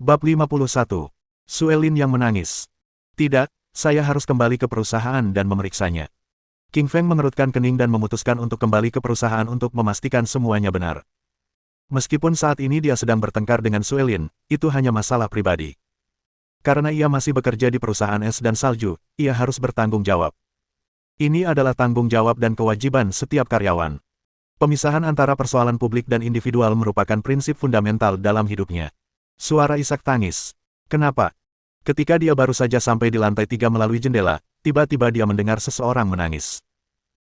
Bab 51. Suelin yang menangis. Tidak, saya harus kembali ke perusahaan dan memeriksanya. King Feng mengerutkan kening dan memutuskan untuk kembali ke perusahaan untuk memastikan semuanya benar. Meskipun saat ini dia sedang bertengkar dengan Suelin, itu hanya masalah pribadi. Karena ia masih bekerja di perusahaan es dan salju, ia harus bertanggung jawab. Ini adalah tanggung jawab dan kewajiban setiap karyawan. Pemisahan antara persoalan publik dan individual merupakan prinsip fundamental dalam hidupnya. Suara Ishak tangis. Kenapa? Ketika dia baru saja sampai di lantai 3 melalui jendela, tiba-tiba dia mendengar seseorang menangis.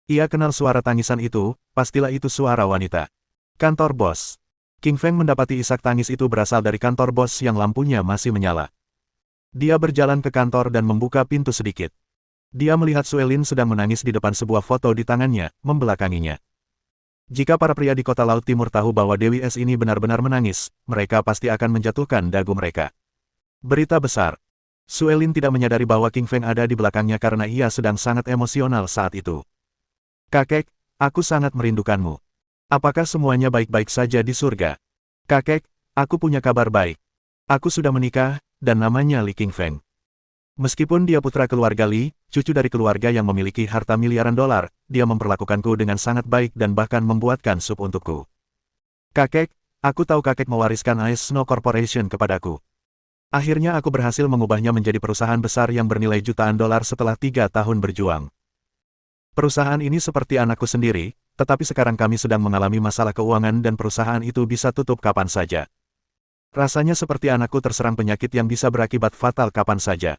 Ia kenal suara tangisan itu, pastilah itu suara wanita. Kantor bos. King Feng mendapati isak tangis itu berasal dari kantor bos yang lampunya masih menyala. Dia berjalan ke kantor dan membuka pintu sedikit. Dia melihat Suelin sedang menangis di depan sebuah foto di tangannya, membelakanginya. Jika para pria di kota Laut Timur tahu bahwa Dewi Es ini benar-benar menangis, mereka pasti akan menjatuhkan dagu mereka. Berita besar. Suelin tidak menyadari bahwa King Feng ada di belakangnya karena ia sedang sangat emosional saat itu. Kakek, aku sangat merindukanmu. Apakah semuanya baik-baik saja di surga? Kakek, aku punya kabar baik. Aku sudah menikah, dan namanya Li King Feng. Meskipun dia putra keluarga Li, cucu dari keluarga yang memiliki harta miliaran dolar, dia memperlakukanku dengan sangat baik dan bahkan membuatkan sup untukku. Kakek, aku tahu kakek mewariskan Ice Snow Corporation kepadaku. Akhirnya aku berhasil mengubahnya menjadi perusahaan besar yang bernilai jutaan dolar setelah 3 tahun berjuang. Perusahaan ini seperti anakku sendiri, tetapi sekarang kami sedang mengalami masalah keuangan dan perusahaan itu bisa tutup kapan saja. Rasanya seperti anakku terserang penyakit yang bisa berakibat fatal kapan saja.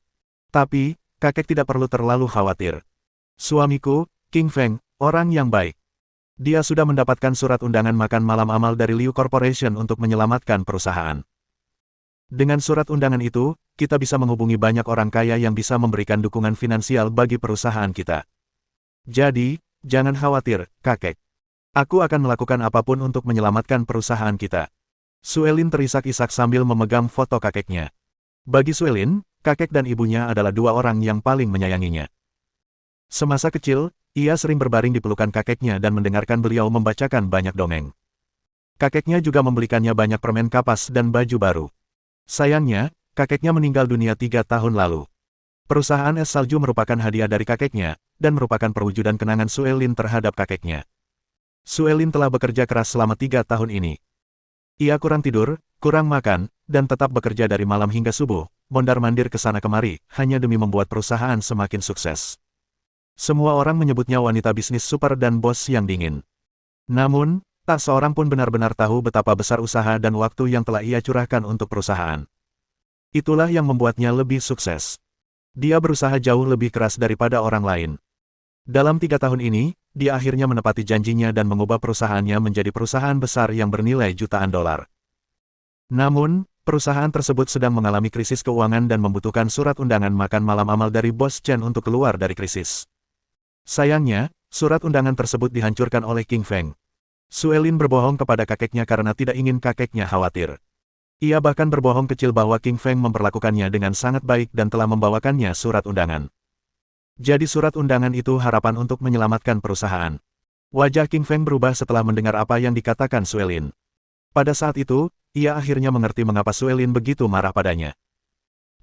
Tapi, kakek tidak perlu terlalu khawatir. Suamiku, King Feng, orang yang baik. Dia sudah mendapatkan surat undangan makan malam amal dari Liu Corporation untuk menyelamatkan perusahaan. Dengan surat undangan itu, kita bisa menghubungi banyak orang kaya yang bisa memberikan dukungan finansial bagi perusahaan kita. Jadi, jangan khawatir, kakek. Aku akan melakukan apapun untuk menyelamatkan perusahaan kita. Suelin terisak-isak sambil memegang foto kakeknya. Bagi Suelin, kakek dan ibunya adalah dua orang yang paling menyayanginya. Semasa kecil, ia sering berbaring di pelukan kakeknya dan mendengarkan beliau membacakan banyak dongeng. Kakeknya juga membelikannya banyak permen kapas dan baju baru. Sayangnya, kakeknya meninggal dunia 3 tahun lalu. Perusahaan es salju merupakan hadiah dari kakeknya, dan merupakan perwujudan kenangan Suelin terhadap kakeknya. Suelin telah bekerja keras selama 3 tahun ini. Ia kurang tidur, kurang makan, dan tetap bekerja dari malam hingga subuh, mondar-mandir ke sana kemari, hanya demi membuat perusahaan semakin sukses. Semua orang menyebutnya wanita bisnis super dan bos yang dingin. Namun, tak seorang pun benar-benar tahu betapa besar usaha dan waktu yang telah ia curahkan untuk perusahaan. Itulah yang membuatnya lebih sukses. Dia berusaha jauh lebih keras daripada orang lain. Dalam 3 tahun ini, dia akhirnya menepati janjinya dan mengubah perusahaannya menjadi perusahaan besar yang bernilai jutaan dolar. Namun, perusahaan tersebut sedang mengalami krisis keuangan dan membutuhkan surat undangan makan malam amal dari bos Chen untuk keluar dari krisis. Sayangnya, surat undangan tersebut dihancurkan oleh King Feng. Suelin berbohong kepada kakeknya karena tidak ingin kakeknya khawatir. Ia bahkan berbohong kecil bahwa King Feng memperlakukannya dengan sangat baik dan telah membawakannya surat undangan. Jadi surat undangan itu harapan untuk menyelamatkan perusahaan. Wajah King Feng berubah setelah mendengar apa yang dikatakan Suelin. Pada saat itu, ia akhirnya mengerti mengapa Suelin begitu marah padanya.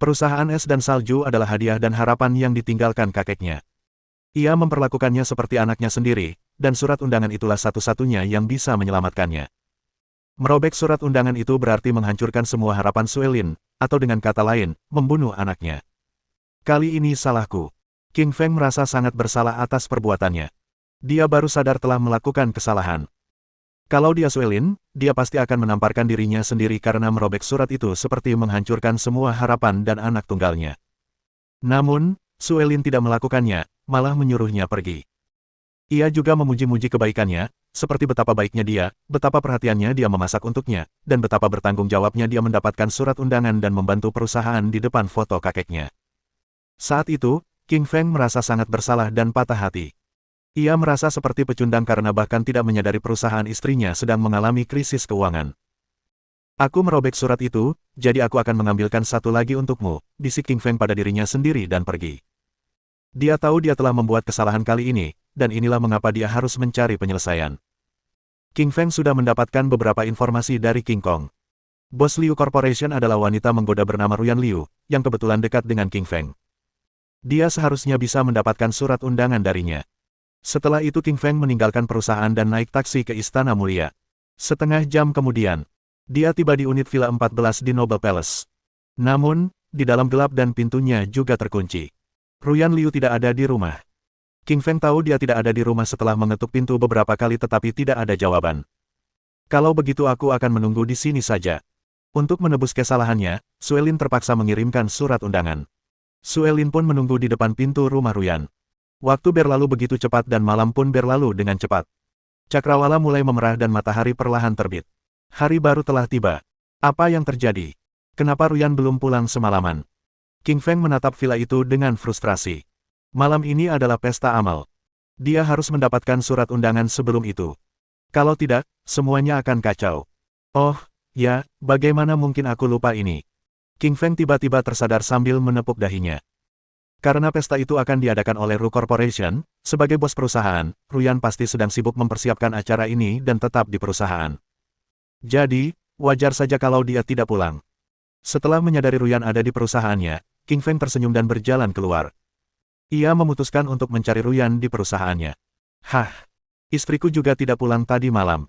Perusahaan es dan salju adalah hadiah dan harapan yang ditinggalkan kakeknya. Ia memperlakukannya seperti anaknya sendiri, dan surat undangan itulah satu-satunya yang bisa menyelamatkannya. Merobek surat undangan itu berarti menghancurkan semua harapan Suelin, atau dengan kata lain, membunuh anaknya. Kali ini salahku. King Feng merasa sangat bersalah atas perbuatannya. Dia baru sadar telah melakukan kesalahan. Kalau dia Suelin, dia pasti akan menamparkan dirinya sendiri karena merobek surat itu seperti menghancurkan semua harapan dan anak tunggalnya. Namun, Suelin tidak melakukannya, malah menyuruhnya pergi. Ia juga memuji-muji kebaikannya, seperti betapa baiknya dia, betapa perhatiannya dia memasak untuknya, dan betapa bertanggung jawabnya dia mendapatkan surat undangan dan membantu perusahaan di depan foto kakeknya. Saat itu, King Feng merasa sangat bersalah dan patah hati. Ia merasa seperti pecundang karena bahkan tidak menyadari perusahaan istrinya sedang mengalami krisis keuangan. Aku merobek surat itu, jadi aku akan mengambilkan satu lagi untukmu, bisik King Feng pada dirinya sendiri dan pergi. Dia tahu dia telah membuat kesalahan kali ini, dan inilah mengapa dia harus mencari penyelesaian. King Feng sudah mendapatkan beberapa informasi dari King Kong. Bos Liu Corporation adalah wanita menggoda bernama Ruyan Liu, yang kebetulan dekat dengan King Feng. Dia seharusnya bisa mendapatkan surat undangan darinya. Setelah itu King Feng meninggalkan perusahaan dan naik taksi ke Istana Mulia. Setengah jam kemudian, dia tiba di unit Villa 14 di Noble Palace. Namun, di dalam gelap dan pintunya juga terkunci. Ruyan Liu tidak ada di rumah. King Feng tahu dia tidak ada di rumah setelah mengetuk pintu beberapa kali tetapi tidak ada jawaban. Kalau begitu aku akan menunggu di sini saja. Untuk menebus kesalahannya, Suelin terpaksa mengirimkan surat undangan. Suelin pun menunggu di depan pintu rumah Ruyan. Waktu berlalu begitu cepat dan malam pun berlalu dengan cepat. Cakrawala mulai memerah dan matahari perlahan terbit. Hari baru telah tiba. Apa yang terjadi? Kenapa Ruyan belum pulang semalaman? King Feng menatap villa itu dengan frustrasi. Malam ini adalah pesta amal. Dia harus mendapatkan surat undangan sebelum itu. Kalau tidak, semuanya akan kacau. Oh, ya, bagaimana mungkin aku lupa ini? King Feng tiba-tiba tersadar sambil menepuk dahinya. Karena pesta itu akan diadakan oleh Ru Corporation, sebagai bos perusahaan, Ruyan pasti sedang sibuk mempersiapkan acara ini dan tetap di perusahaan. Jadi, wajar saja kalau dia tidak pulang. Setelah menyadari Ruyan ada di perusahaannya, King Feng tersenyum dan berjalan keluar. Ia memutuskan untuk mencari Ruyan di perusahaannya. Hah, istriku juga tidak pulang tadi malam.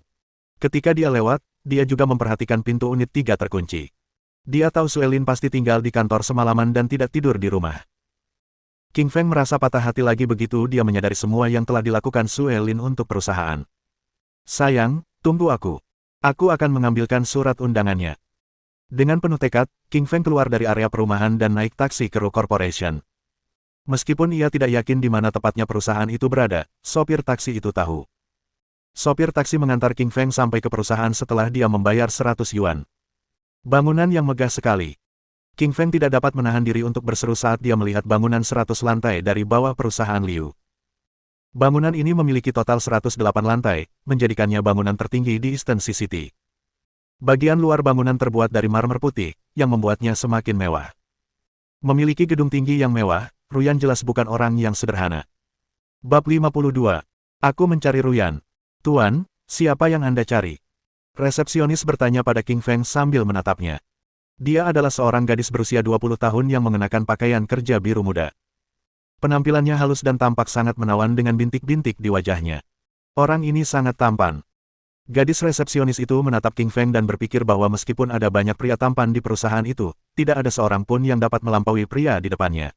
Ketika dia lewat, dia juga memperhatikan pintu unit 3 terkunci. Dia tahu Suelin pasti tinggal di kantor semalaman dan tidak tidur di rumah. King Feng merasa patah hati lagi begitu dia menyadari semua yang telah dilakukan Suelin untuk perusahaan. Sayang, tunggu aku. Aku akan mengambilkan surat undangannya. Dengan penuh tekad, King Feng keluar dari area perumahan dan naik taksi ke Ru Corporation. Meskipun ia tidak yakin di mana tepatnya perusahaan itu berada, sopir taksi itu tahu. Sopir taksi mengantar King Feng sampai ke perusahaan setelah dia membayar 100 yuan. Bangunan yang megah sekali. King Feng tidak dapat menahan diri untuk berseru saat dia melihat bangunan 100 lantai dari bawah perusahaan Liu. Bangunan ini memiliki total 108 lantai, menjadikannya bangunan tertinggi di Eastern City. Bagian luar bangunan terbuat dari marmer putih, yang membuatnya semakin mewah. Memiliki gedung tinggi yang mewah, Ruyan jelas bukan orang yang sederhana. Bab 52. Aku mencari Ruyan. Tuan, siapa yang Anda cari? Resepsionis bertanya pada King Feng sambil menatapnya. Dia adalah seorang gadis berusia 20 tahun yang mengenakan pakaian kerja biru muda. Penampilannya halus dan tampak sangat menawan dengan bintik-bintik di wajahnya. Orang ini sangat tampan. Gadis resepsionis itu menatap King Feng dan berpikir bahwa meskipun ada banyak pria tampan di perusahaan itu, tidak ada seorang pun yang dapat melampaui pria di depannya.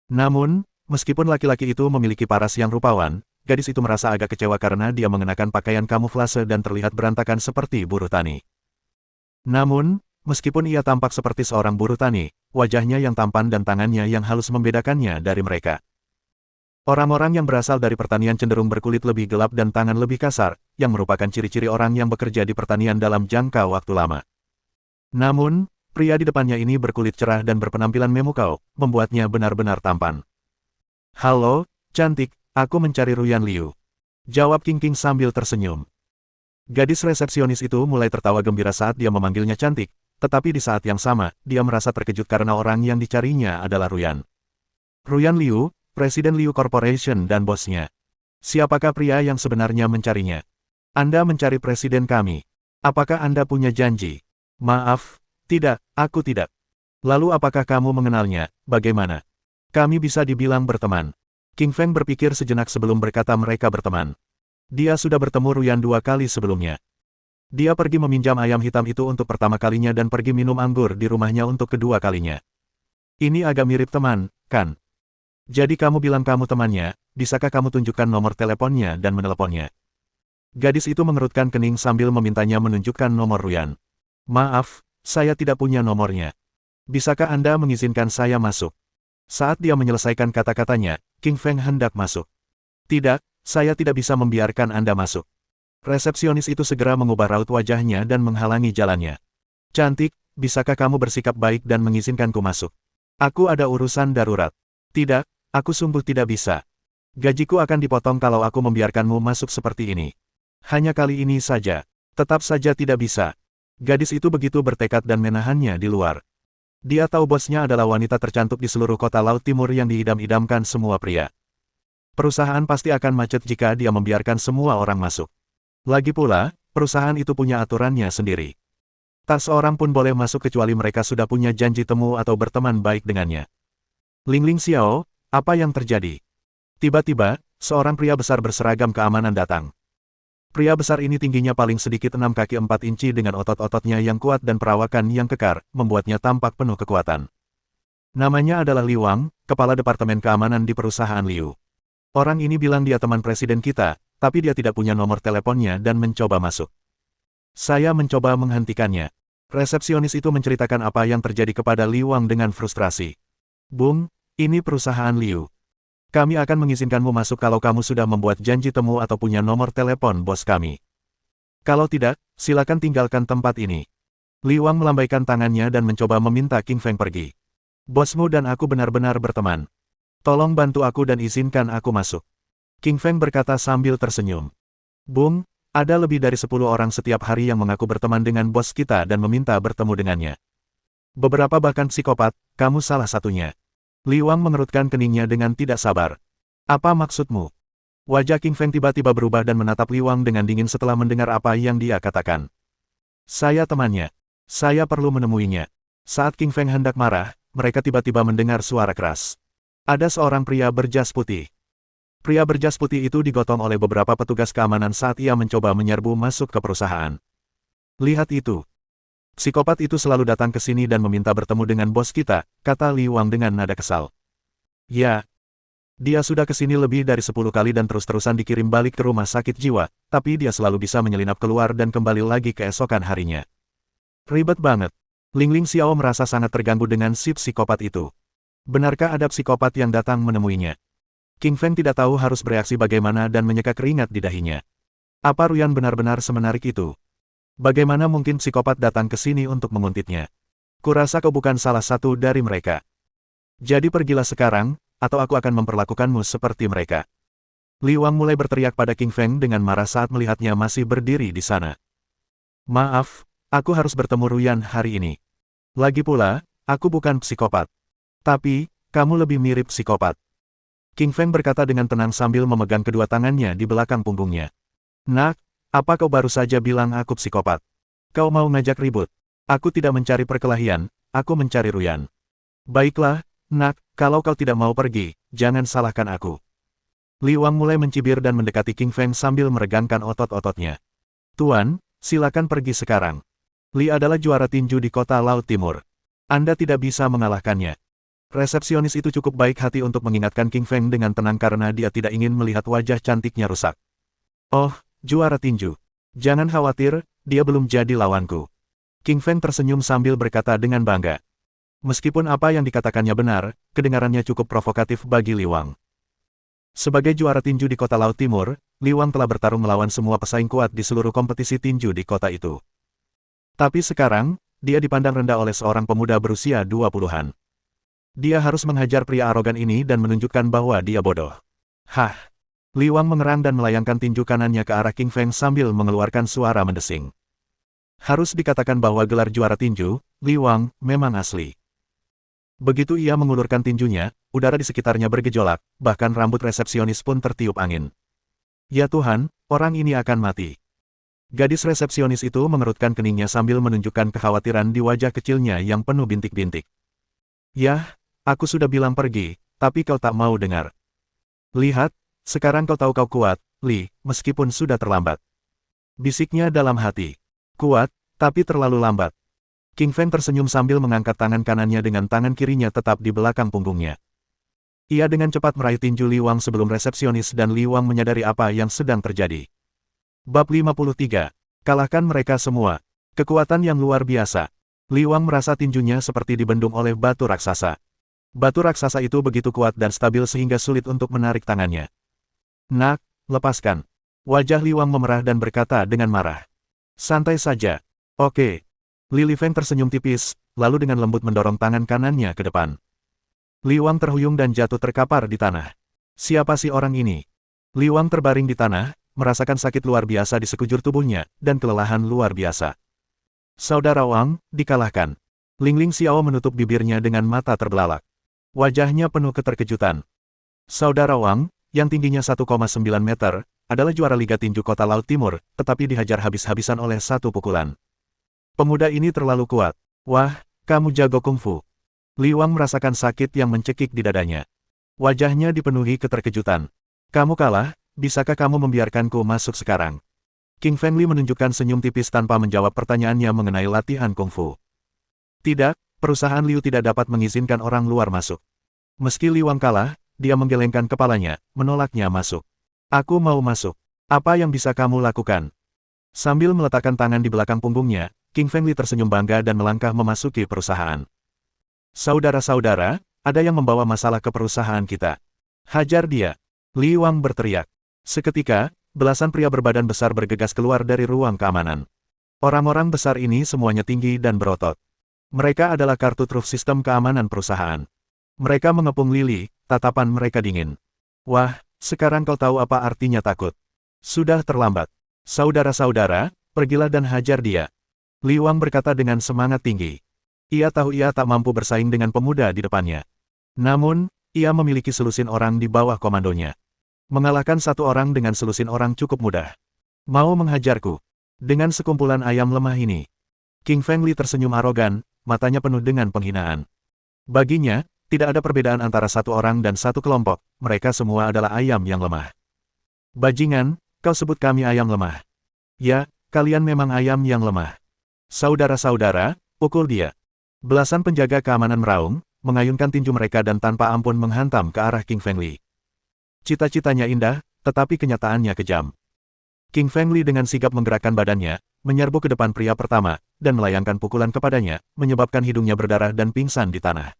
Namun, meskipun laki-laki itu memiliki paras yang rupawan, gadis itu merasa agak kecewa karena dia mengenakan pakaian kamuflase dan terlihat berantakan seperti buruh tani. Namun, meskipun ia tampak seperti seorang buruh tani, wajahnya yang tampan dan tangannya yang halus membedakannya dari mereka. Orang-orang yang berasal dari pertanian cenderung berkulit lebih gelap dan tangan lebih kasar, yang merupakan ciri-ciri orang yang bekerja di pertanian dalam jangka waktu lama. Namun, pria di depannya ini berkulit cerah dan berpenampilan memukau, membuatnya benar-benar tampan. Halo, cantik. Aku mencari Ruyan Liu. Jawab King King sambil tersenyum. Gadis resepsionis itu mulai tertawa gembira saat dia memanggilnya cantik, tetapi di saat yang sama, dia merasa terkejut karena orang yang dicarinya adalah Ruyan. Ruyan Liu, Presiden Liu Corporation dan bosnya. Siapakah pria yang sebenarnya mencarinya? Anda mencari presiden kami. Apakah Anda punya janji? Maaf, tidak, aku tidak. Lalu apakah kamu mengenalnya, bagaimana? Kami bisa dibilang berteman. King Feng berpikir sejenak sebelum berkata mereka berteman. Dia sudah bertemu Ruyan 2 kali sebelumnya. Dia pergi meminjam ayam hitam itu untuk pertama kalinya dan pergi minum anggur di rumahnya untuk kedua kalinya. Ini agak mirip teman, kan? Jadi kamu bilang kamu temannya, bisakah kamu tunjukkan nomor teleponnya dan meneleponnya? Gadis itu mengerutkan kening sambil memintanya menunjukkan nomor Ruyan. Maaf, saya tidak punya nomornya. Bisakah Anda mengizinkan saya masuk? Saat dia menyelesaikan kata-katanya, King Feng hendak masuk. Tidak, saya tidak bisa membiarkan Anda masuk. Resepsionis itu segera mengubah raut wajahnya dan menghalangi jalannya. Cantik, bisakah kamu bersikap baik dan mengizinkanku masuk? Aku ada urusan darurat. Tidak, aku sungguh tidak bisa. Gajiku akan dipotong kalau aku membiarkanmu masuk seperti ini. Hanya kali ini saja. Tetap saja tidak bisa. Gadis itu begitu bertekad dan menahannya di luar. Dia tahu bosnya adalah wanita tercantik di seluruh kota Laut Timur yang diidam-idamkan semua pria. Perusahaan pasti akan macet jika dia membiarkan semua orang masuk. Lagi pula, perusahaan itu punya aturannya sendiri. Tak seorang pun boleh masuk kecuali mereka sudah punya janji temu atau berteman baik dengannya. Ling Xiao, apa yang terjadi? Tiba-tiba, seorang pria besar berseragam keamanan datang. Pria besar ini tingginya paling sedikit 6 kaki 4 inci dengan otot-ototnya yang kuat dan perawakan yang kekar, membuatnya tampak penuh kekuatan. Namanya adalah Li Wang, kepala Departemen Keamanan di perusahaan Liu. Orang ini bilang dia teman presiden kita, tapi dia tidak punya nomor teleponnya dan mencoba masuk. Saya mencoba menghentikannya. Resepsionis itu menceritakan apa yang terjadi kepada Li Wang dengan frustrasi. Bung, ini perusahaan Liu. Kami akan mengizinkanmu masuk kalau kamu sudah membuat janji temu atau punya nomor telepon bos kami. Kalau tidak, silakan tinggalkan tempat ini. Li Wang melambaikan tangannya dan mencoba meminta King Feng pergi. Bosmu dan aku benar-benar berteman. Tolong bantu aku dan izinkan aku masuk. King Feng berkata sambil tersenyum. Bung, ada lebih dari 10 orang setiap hari yang mengaku berteman dengan bos kita dan meminta bertemu dengannya. Beberapa bahkan psikopat, kamu salah satunya. Li Wang mengerutkan keningnya dengan tidak sabar. Apa maksudmu? Wajah King Feng tiba-tiba berubah dan menatap Li Wang dengan dingin setelah mendengar apa yang dia katakan. Saya temannya. Saya perlu menemuinya. Saat King Feng hendak marah, mereka tiba-tiba mendengar suara keras. Ada seorang pria berjas putih. Pria berjas putih itu digotong oleh beberapa petugas keamanan saat ia mencoba menyerbu masuk ke perusahaan. Lihat itu. Psikopat itu selalu datang ke sini dan meminta bertemu dengan bos kita, kata Li Wang dengan nada kesal. Ya. Dia sudah ke sini lebih dari 10 kali dan terus-terusan dikirim balik ke rumah sakit jiwa, tapi dia selalu bisa menyelinap keluar dan kembali lagi keesokan harinya. Ribet banget. Ling Xiao merasa sangat terganggu dengan si psikopat itu. Benarkah ada psikopat yang datang menemuinya? King Feng tidak tahu harus bereaksi bagaimana dan menyeka keringat di dahinya. Apa Ruyan benar-benar semenarik itu? Bagaimana mungkin psikopat datang ke sini untuk menguntitnya? Kurasa kau bukan salah satu dari mereka. Jadi pergilah sekarang, atau aku akan memperlakukanmu seperti mereka. Li Wang mulai berteriak pada King Feng dengan marah saat melihatnya masih berdiri di sana. Maaf, aku harus bertemu Ruyan hari ini. Lagi pula, aku bukan psikopat. Tapi, kamu lebih mirip psikopat. King Feng berkata dengan tenang sambil memegang kedua tangannya di belakang punggungnya. Nak, apa kau baru saja bilang aku psikopat? Kau mau ngajak ribut? Aku tidak mencari perkelahian, aku mencari Ruyan. Baiklah, nak, kalau kau tidak mau pergi, jangan salahkan aku. Li Wang mulai mencibir dan mendekati King Feng sambil meregangkan otot-ototnya. Tuan, silakan pergi sekarang. Li adalah juara tinju di kota Laut Timur. Anda tidak bisa mengalahkannya. Resepsionis itu cukup baik hati untuk mengingatkan King Feng dengan tenang karena dia tidak ingin melihat wajah cantiknya rusak. Oh, juara tinju. Jangan khawatir, dia belum jadi lawanku. King Feng tersenyum sambil berkata dengan bangga. Meskipun apa yang dikatakannya benar, kedengarannya cukup provokatif bagi Li Wang. Sebagai juara tinju di kota Laut Timur, Li Wang telah bertarung melawan semua pesaing kuat di seluruh kompetisi tinju di kota itu. Tapi sekarang, dia dipandang rendah oleh seorang pemuda berusia 20-an. Dia harus menghajar pria arogan ini dan menunjukkan bahwa dia bodoh. Hah! Li Wang mengerang dan melayangkan tinju kanannya ke arah King Feng sambil mengeluarkan suara mendesing. Harus dikatakan bahwa gelar juara tinju, Li Wang, memang asli. Begitu ia mengulurkan tinjunya, udara di sekitarnya bergejolak, bahkan rambut resepsionis pun tertiup angin. Ya Tuhan, orang ini akan mati. Gadis resepsionis itu mengerutkan keningnya sambil menunjukkan kekhawatiran di wajah kecilnya yang penuh bintik-bintik. Yah! Aku sudah bilang pergi, tapi kau tak mau dengar. Lihat, sekarang kau tahu kau kuat, Li, meskipun sudah terlambat. Bisiknya dalam hati. Kuat, tapi terlalu lambat. King Feng tersenyum sambil mengangkat tangan kanannya dengan tangan kirinya tetap di belakang punggungnya. Ia dengan cepat meraih tinju Li Wang sebelum resepsionis dan Li Wang menyadari apa yang sedang terjadi. Bab 53. Kalahkan mereka semua. Kekuatan yang luar biasa. Li Wang merasa tinjunya seperti dibendung oleh batu raksasa. Batu raksasa itu begitu kuat dan stabil sehingga sulit untuk menarik tangannya. Nak, lepaskan. Wajah Li Wang memerah dan berkata dengan marah. Santai saja. Oke. Li Feng tersenyum tipis, lalu dengan lembut mendorong tangan kanannya ke depan. Li Wang terhuyung dan jatuh terkapar di tanah. Siapa sih orang ini? Li Wang terbaring di tanah, merasakan sakit luar biasa di sekujur tubuhnya, dan kelelahan luar biasa. Saudara Wang, dikalahkan. Ling Xiao menutup bibirnya dengan mata terbelalak. Wajahnya penuh keterkejutan. Saudara Wang, yang tingginya 1,9 meter, adalah juara Liga Tinju Kota Laut Timur, tetapi dihajar habis-habisan oleh satu pukulan. Pemuda ini terlalu kuat. Wah, kamu jago kungfu. Li Wang merasakan sakit yang mencekik di dadanya. Wajahnya dipenuhi keterkejutan. Kamu kalah, bisakah kamu membiarkanku masuk sekarang? King Fengli menunjukkan senyum tipis tanpa menjawab pertanyaannya mengenai latihan kungfu. Tidak, perusahaan Liu tidak dapat mengizinkan orang luar masuk. Meski Li Wang kalah, dia menggelengkan kepalanya, menolaknya masuk. Aku mau masuk. Apa yang bisa kamu lakukan? Sambil meletakkan tangan di belakang punggungnya, King Fengli tersenyum bangga dan melangkah memasuki perusahaan. Saudara-saudara, ada yang membawa masalah ke perusahaan kita. Hajar dia. Li Wang berteriak. Seketika, belasan pria berbadan besar bergegas keluar dari ruang keamanan. Orang-orang besar ini semuanya tinggi dan berotot. Mereka adalah kartu truf sistem keamanan perusahaan. Mereka mengepung Lili, tatapan mereka dingin. Wah, sekarang kau tahu apa artinya takut. Sudah terlambat. Saudara-saudara, pergilah dan hajar dia. Li Wang berkata dengan semangat tinggi. Ia tahu ia tak mampu bersaing dengan pemuda di depannya. Namun, ia memiliki selusin orang di bawah komandonya. Mengalahkan satu orang dengan selusin orang cukup mudah. Mau menghajarku? Dengan sekumpulan ayam lemah ini. King Fengli tersenyum arogan, matanya penuh dengan penghinaan. Baginya, tidak ada perbedaan antara satu orang dan satu kelompok, mereka semua adalah ayam yang lemah. Bajingan, kau sebut kami ayam lemah. Ya, kalian memang ayam yang lemah. Saudara-saudara, pukul dia. Belasan penjaga keamanan meraung, mengayunkan tinju mereka dan tanpa ampun menghantam ke arah King Fengli. Cita-citanya indah, tetapi kenyataannya kejam. King Fengli dengan sigap menggerakkan badannya, menyerbu ke depan pria pertama, dan melayangkan pukulan kepadanya, menyebabkan hidungnya berdarah dan pingsan di tanah.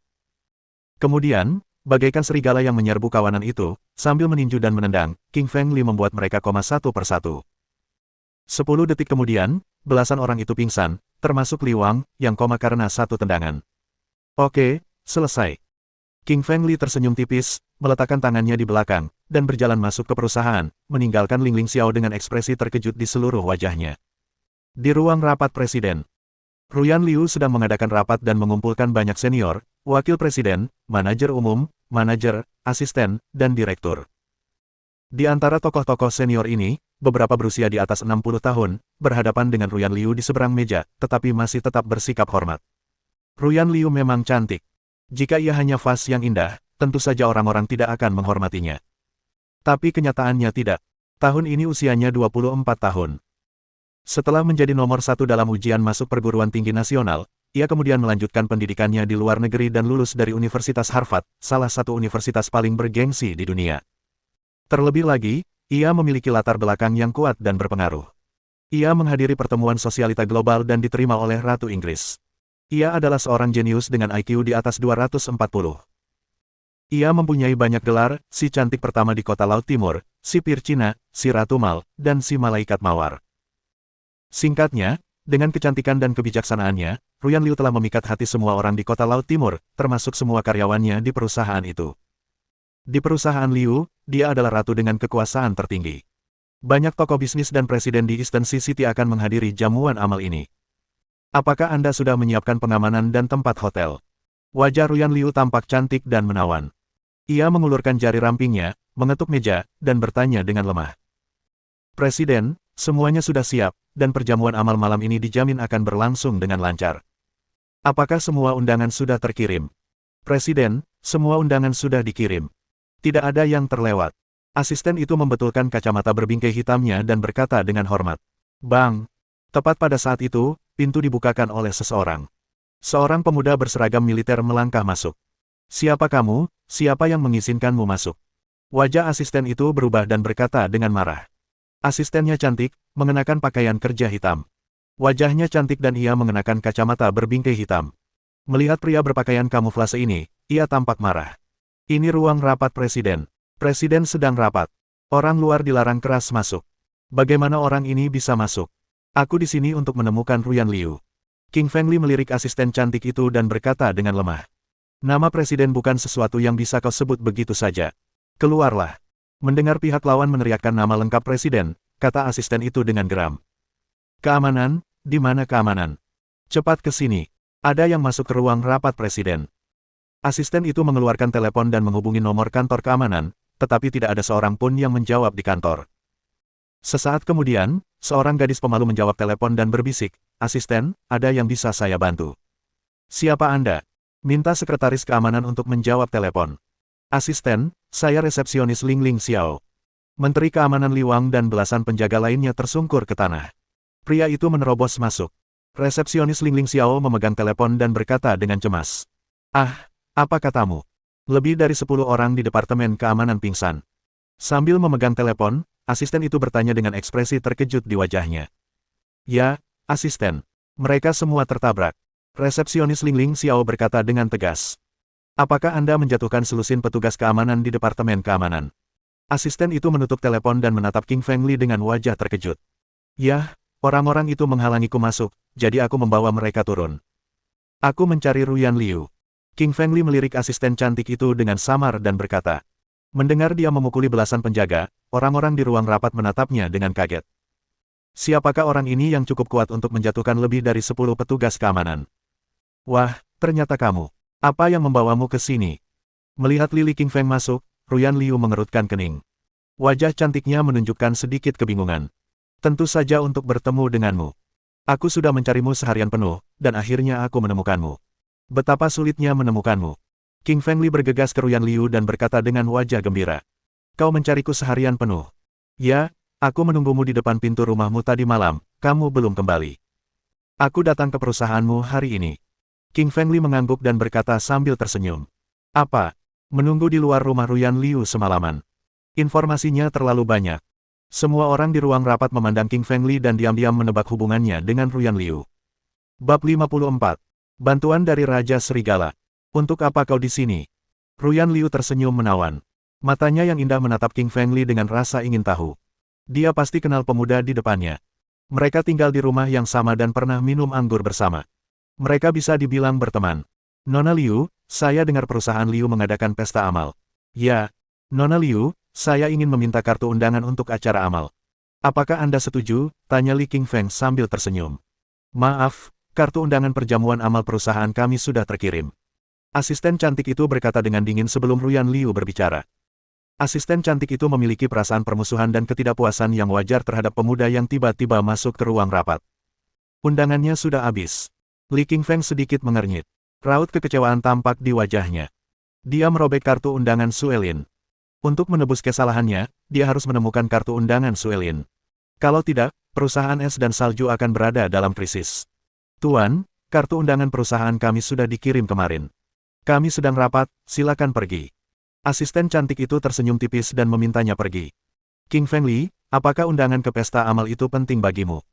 Kemudian, bagaikan serigala yang menyerbu kawanan itu, sambil meninju dan menendang, King Fengli membuat mereka koma satu persatu. 10 detik kemudian, belasan orang itu pingsan, termasuk Li Wang, yang koma karena satu tendangan. Oke, selesai. King Fengli tersenyum tipis, meletakkan tangannya di belakang, dan berjalan masuk ke perusahaan, meninggalkan Ling Ling Xiao dengan ekspresi terkejut di seluruh wajahnya. Di ruang rapat presiden, Ruyan Liu sedang mengadakan rapat dan mengumpulkan banyak senior, wakil presiden, manajer umum, manajer, asisten, dan direktur. Di antara tokoh-tokoh senior ini, beberapa berusia di atas 60 tahun, berhadapan dengan Ruyan Liu di seberang meja, tetapi masih tetap bersikap hormat. Ruyan Liu memang cantik. Jika ia hanya vas yang indah, tentu saja orang-orang tidak akan menghormatinya. Tapi kenyataannya tidak. Tahun ini usianya 24 tahun. Setelah menjadi nomor 1 dalam ujian masuk perguruan tinggi nasional, ia kemudian melanjutkan pendidikannya di luar negeri dan lulus dari Universitas Harvard, salah satu universitas paling bergengsi di dunia. Terlebih lagi, ia memiliki latar belakang yang kuat dan berpengaruh. Ia menghadiri pertemuan sosialita global dan diterima oleh Ratu Inggris. Ia adalah seorang jenius dengan IQ di atas 240. Ia mempunyai banyak gelar, si cantik pertama di kota Laut Timur, si Pir Cina, si Ratu Mal, dan si Malaikat Mawar. Singkatnya, dengan kecantikan dan kebijaksanaannya, Ruyan Liu telah memikat hati semua orang di kota Laut Timur, termasuk semua karyawannya di perusahaan itu. Di perusahaan Liu, dia adalah ratu dengan kekuasaan tertinggi. Banyak tokoh bisnis dan presiden di Eastern Sea City akan menghadiri jamuan amal ini. Apakah Anda sudah menyiapkan pengamanan dan tempat hotel? Wajah Ruyan Liu tampak cantik dan menawan. Ia mengulurkan jari rampingnya, mengetuk meja, dan bertanya dengan lemah. Presiden, semuanya sudah siap, dan perjamuan amal malam ini dijamin akan berlangsung dengan lancar. Apakah semua undangan sudah terkirim? Presiden, semua undangan sudah dikirim. Tidak ada yang terlewat. Asisten itu membetulkan kacamata berbingkai hitamnya dan berkata dengan hormat. Bang! Tepat pada saat itu, pintu dibukakan oleh seseorang. Seorang pemuda berseragam militer melangkah masuk. Siapa kamu? Siapa yang mengizinkanmu masuk? Wajah asisten itu berubah dan berkata dengan marah. Asistennya cantik, mengenakan pakaian kerja hitam. Wajahnya cantik dan ia mengenakan kacamata berbingkai hitam. Melihat pria berpakaian kamuflase ini, ia tampak marah. Ini ruang rapat presiden. Presiden sedang rapat. Orang luar dilarang keras masuk. Bagaimana orang ini bisa masuk? Aku di sini untuk menemukan Ruyan Liu. King Fengli melirik asisten cantik itu dan berkata dengan lemah. Nama presiden bukan sesuatu yang bisa kau sebut begitu saja. Keluarlah. Mendengar pihak lawan meneriakkan nama lengkap presiden, kata asisten itu dengan geram. Keamanan, di mana keamanan? Cepat ke sini. Ada yang masuk ke ruang rapat presiden. Asisten itu mengeluarkan telepon dan menghubungi nomor kantor keamanan, tetapi tidak ada seorang pun yang menjawab di kantor. Sesaat kemudian, seorang gadis pemalu menjawab telepon dan berbisik, asisten, ada yang bisa saya bantu? Siapa Anda? Minta sekretaris keamanan untuk menjawab telepon. Asisten, saya resepsionis Ling Ling Xiao. Menteri Keamanan Li Wang dan belasan penjaga lainnya tersungkur ke tanah. Pria itu menerobos masuk. Resepsionis Ling Ling Xiao memegang telepon dan berkata dengan cemas. Ah, apa katamu? Lebih dari 10 orang di Departemen Keamanan pingsan. Sambil memegang telepon, asisten itu bertanya dengan ekspresi terkejut di wajahnya. Ya, asisten. Mereka semua tertabrak. Resepsionis Ling Ling Xiao berkata dengan tegas. Apakah Anda menjatuhkan selusin petugas keamanan di Departemen Keamanan? Asisten itu menutup telepon dan menatap King Feng Li dengan wajah terkejut. Yah, orang-orang itu menghalangiku masuk, jadi aku membawa mereka turun. Aku mencari Ruyan Liu. King Feng Li melirik asisten cantik itu dengan samar dan berkata. Mendengar dia memukuli belasan penjaga, orang-orang di ruang rapat menatapnya dengan kaget. Siapakah orang ini yang cukup kuat untuk menjatuhkan lebih dari 10 petugas keamanan? Wah, ternyata kamu. Apa yang membawamu ke sini? Melihat Lili King Feng masuk, Ruyan Liu mengerutkan kening. Wajah cantiknya menunjukkan sedikit kebingungan. Tentu saja untuk bertemu denganmu. Aku sudah mencarimu seharian penuh, dan akhirnya aku menemukanmu. Betapa sulitnya menemukanmu. King Feng Li bergegas ke Ruyan Liu dan berkata dengan wajah gembira. Kau mencariku seharian penuh. Ya, aku menunggumu di depan pintu rumahmu tadi malam, kamu belum kembali. Aku datang ke perusahaanmu hari ini. King Feng Li mengangguk dan berkata sambil tersenyum. Apa? Menunggu di luar rumah Ruyan Liu semalaman. Informasinya terlalu banyak. Semua orang di ruang rapat memandang King Feng Li dan diam-diam menebak hubungannya dengan Ruyan Liu. Bab 54. Bantuan dari Raja Serigala. Untuk apa kau di sini? Ruyan Liu tersenyum menawan. Matanya yang indah menatap King Feng Li dengan rasa ingin tahu. Dia pasti kenal pemuda di depannya. Mereka tinggal di rumah yang sama dan pernah minum anggur bersama. Mereka bisa dibilang berteman. Nona Liu, saya dengar perusahaan Liu mengadakan pesta amal. Ya, Nona Liu, saya ingin meminta kartu undangan untuk acara amal. Apakah Anda setuju? Tanya Li King Feng sambil tersenyum. Maaf, kartu undangan perjamuan amal perusahaan kami sudah terkirim. Asisten cantik itu berkata dengan dingin sebelum Ruyan Liu berbicara. Asisten cantik itu memiliki perasaan permusuhan dan ketidakpuasan yang wajar terhadap pemuda yang tiba-tiba masuk ke ruang rapat. Undangannya sudah habis. Li King Feng sedikit mengernyit. Raut kekecewaan tampak di wajahnya. Dia merobek kartu undangan Suelin. Untuk menebus kesalahannya, dia harus menemukan kartu undangan Suelin. Kalau tidak, perusahaan es dan salju akan berada dalam krisis. Tuan, kartu undangan perusahaan kami sudah dikirim kemarin. Kami sedang rapat, silakan pergi. Asisten cantik itu tersenyum tipis dan memintanya pergi. King Feng Li, apakah undangan ke pesta amal itu penting bagimu?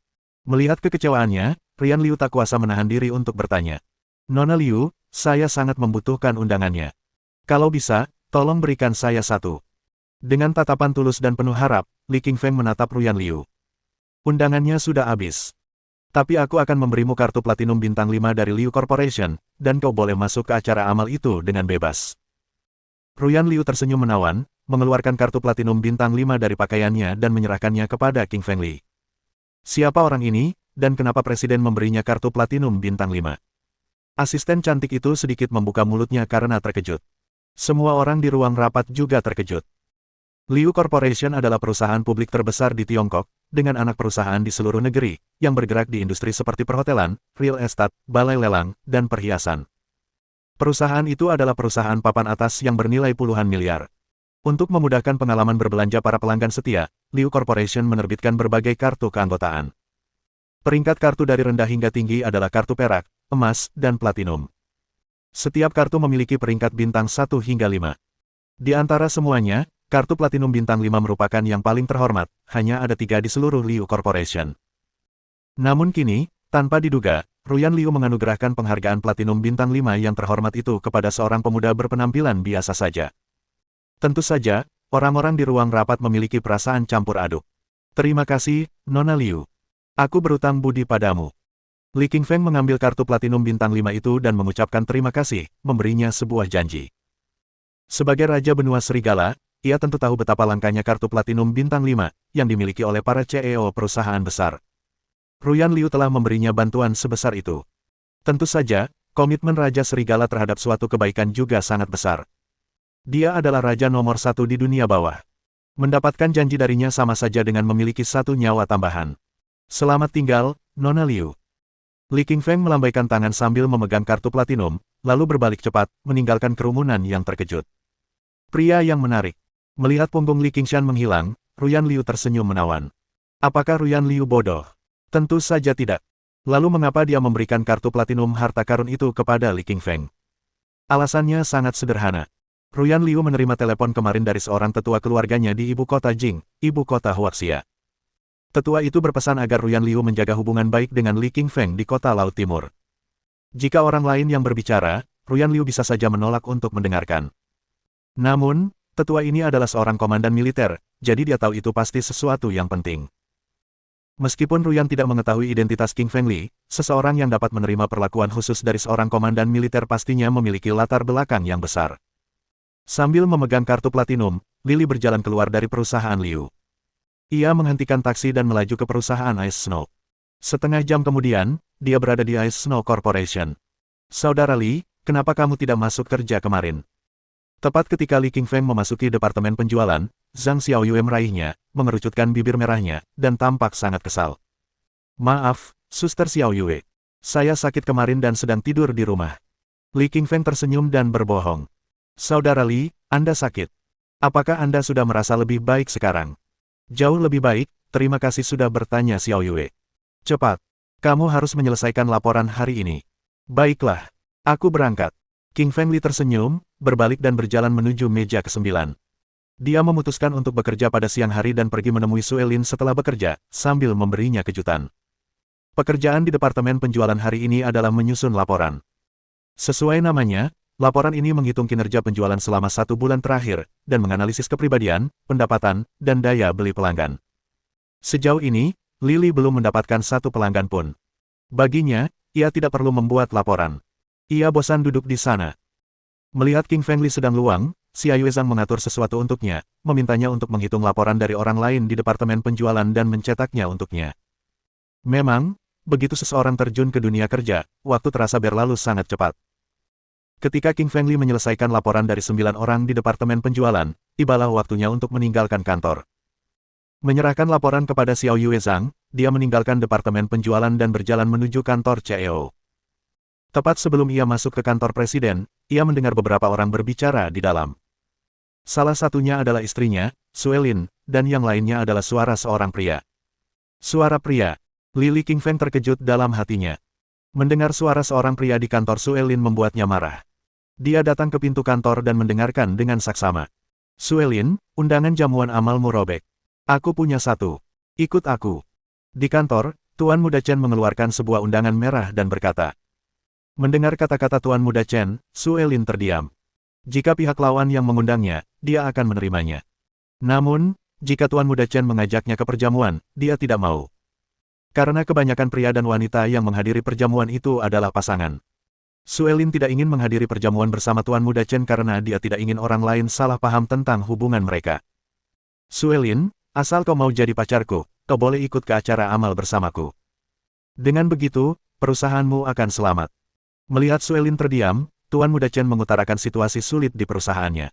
Melihat kekecewaannya, Ruyan Liu tak kuasa menahan diri untuk bertanya. Nona Liu, saya sangat membutuhkan undangannya. Kalau bisa, tolong berikan saya satu. Dengan tatapan tulus dan penuh harap, Li King Feng menatap Ruyan Liu. Undangannya sudah habis. Tapi aku akan memberimu kartu platinum bintang 5 dari Liu Corporation, dan kau boleh masuk ke acara amal itu dengan bebas. Ruyan Liu tersenyum menawan, mengeluarkan kartu platinum bintang 5 dari pakaiannya dan menyerahkannya kepada King Feng Li. Siapa orang ini, dan kenapa presiden memberinya kartu platinum bintang 5? Asisten cantik itu sedikit membuka mulutnya karena terkejut. Semua orang di ruang rapat juga terkejut. Liu Corporation adalah perusahaan publik terbesar di Tiongkok, dengan anak perusahaan di seluruh negeri, yang bergerak di industri seperti perhotelan, real estate, balai lelang, dan perhiasan. Perusahaan itu adalah perusahaan papan atas yang bernilai puluhan miliar. Untuk memudahkan pengalaman berbelanja para pelanggan setia, Liu Corporation menerbitkan berbagai kartu keanggotaan. Peringkat kartu dari rendah hingga tinggi adalah kartu perak, emas, dan platinum. Setiap kartu memiliki peringkat bintang 1 hingga 5. Di antara semuanya, kartu platinum bintang 5 merupakan yang paling terhormat, hanya ada 3 di seluruh Liu Corporation. Namun kini, tanpa diduga, Ruyan Liu menganugerahkan penghargaan platinum bintang 5 yang terhormat itu kepada seorang pemuda berpenampilan biasa saja. Tentu saja, orang-orang di ruang rapat memiliki perasaan campur aduk. Terima kasih, Nona Liu. Aku berutang budi padamu. Li King Feng mengambil kartu platinum bintang 5 itu dan mengucapkan terima kasih, memberinya sebuah janji. Sebagai Raja Benua Serigala, ia tentu tahu betapa langkanya kartu platinum bintang 5, yang dimiliki oleh para CEO perusahaan besar. Ruyan Liu telah memberinya bantuan sebesar itu. Tentu saja, komitmen Raja Serigala terhadap suatu kebaikan juga sangat besar. Dia adalah Raja nomor 1 di dunia bawah. Mendapatkan janji darinya sama saja dengan memiliki 1 nyawa tambahan. Selamat tinggal, Nona Liu. Li Qingfeng melambaikan tangan sambil memegang kartu platinum, lalu berbalik cepat, meninggalkan kerumunan yang terkejut. Pria yang menarik. Melihat punggung Li Qingshan menghilang, Ruyan Liu tersenyum menawan. Apakah Ruyan Liu bodoh? Tentu saja tidak. Lalu mengapa dia memberikan kartu platinum harta karun itu kepada Li Qingfeng? Alasannya sangat sederhana. Ruyan Liu menerima telepon kemarin dari seorang tetua keluarganya di ibu kota Jing, ibu kota Huaxia. Tetua itu berpesan agar Ruyan Liu menjaga hubungan baik dengan Li Qingfeng di kota Laut Timur. Jika orang lain yang berbicara, Ruyan Liu bisa saja menolak untuk mendengarkan. Namun, tetua ini adalah seorang komandan militer, jadi dia tahu itu pasti sesuatu yang penting. Meskipun Ruyan tidak mengetahui identitas Qingfeng Li, seseorang yang dapat menerima perlakuan khusus dari seorang komandan militer pastinya memiliki latar belakang yang besar. Sambil memegang kartu platinum, Lily berjalan keluar dari perusahaan Liu. Ia menghentikan taksi dan melaju ke perusahaan Ice Snow. Setengah jam kemudian, dia berada di Ice Snow Corporation. Saudara Li, kenapa kamu tidak masuk kerja kemarin? Tepat ketika Li Qingfeng memasuki departemen penjualan, Zhang Xiaoyue meraihnya, mengerucutkan bibir merahnya, dan tampak sangat kesal. Maaf, Suster Xiaoyue. Saya sakit kemarin dan sedang tidur di rumah. Li Qingfeng tersenyum dan berbohong. Saudara Li, Anda sakit. Apakah Anda sudah merasa lebih baik sekarang? Jauh lebih baik, terima kasih sudah bertanya Xiaoyue. Cepat. Kamu harus menyelesaikan laporan hari ini. Baiklah. Aku berangkat. Qingfeng Li tersenyum, berbalik dan berjalan menuju meja ke-9. Dia memutuskan untuk bekerja pada siang hari dan pergi menemui Sue Lin setelah bekerja, sambil memberinya kejutan. Pekerjaan di departemen penjualan hari ini adalah menyusun laporan. Sesuai namanya, laporan ini menghitung kinerja penjualan selama 1 bulan terakhir, dan menganalisis kepribadian, pendapatan, dan daya beli pelanggan. Sejauh ini, Lily belum mendapatkan satu pelanggan pun. Baginya, ia tidak perlu membuat laporan. Ia bosan duduk di sana. Melihat Qingfeng Li sedang luang, Xiaoyue Zhang mengatur sesuatu untuknya, memintanya untuk menghitung laporan dari orang lain di departemen penjualan dan mencetaknya untuknya. Memang, begitu seseorang terjun ke dunia kerja, waktu terasa berlalu sangat cepat. Ketika Qingfeng Li menyelesaikan laporan dari 9 orang di departemen penjualan, tibalah waktunya untuk meninggalkan kantor. Menyerahkan laporan kepada Xiaoyue Zhang, dia meninggalkan departemen penjualan dan berjalan menuju kantor CEO. Tepat sebelum ia masuk ke kantor presiden, ia mendengar beberapa orang berbicara di dalam. Salah satunya adalah istrinya, Sue Lin, dan yang lainnya adalah suara seorang pria. Suara pria. Li Qingfeng terkejut dalam hatinya. Mendengar suara seorang pria di kantor Sue Lin membuatnya marah. Dia datang ke pintu kantor dan mendengarkan dengan saksama. Sue Lin, undangan jamuan amalmu robek. Aku punya satu. Ikut aku. Di kantor, Tuan Muda Chen mengeluarkan sebuah undangan merah dan berkata. Mendengar kata-kata Tuan Muda Chen, Sue Lin terdiam. Jika pihak lawan yang mengundangnya, dia akan menerimanya. Namun, jika Tuan Muda Chen mengajaknya ke perjamuan, dia tidak mau. Karena kebanyakan pria dan wanita yang menghadiri perjamuan itu adalah pasangan. Sue Lin tidak ingin menghadiri perjamuan bersama Tuan Muda Chen karena dia tidak ingin orang lain salah paham tentang hubungan mereka. Sue Lin, asal kau mau jadi pacarku, kau boleh ikut ke acara amal bersamaku. Dengan begitu, perusahaanmu akan selamat. Melihat Sue Lin terdiam, Tuan Muda Chen mengutarakan situasi sulit di perusahaannya.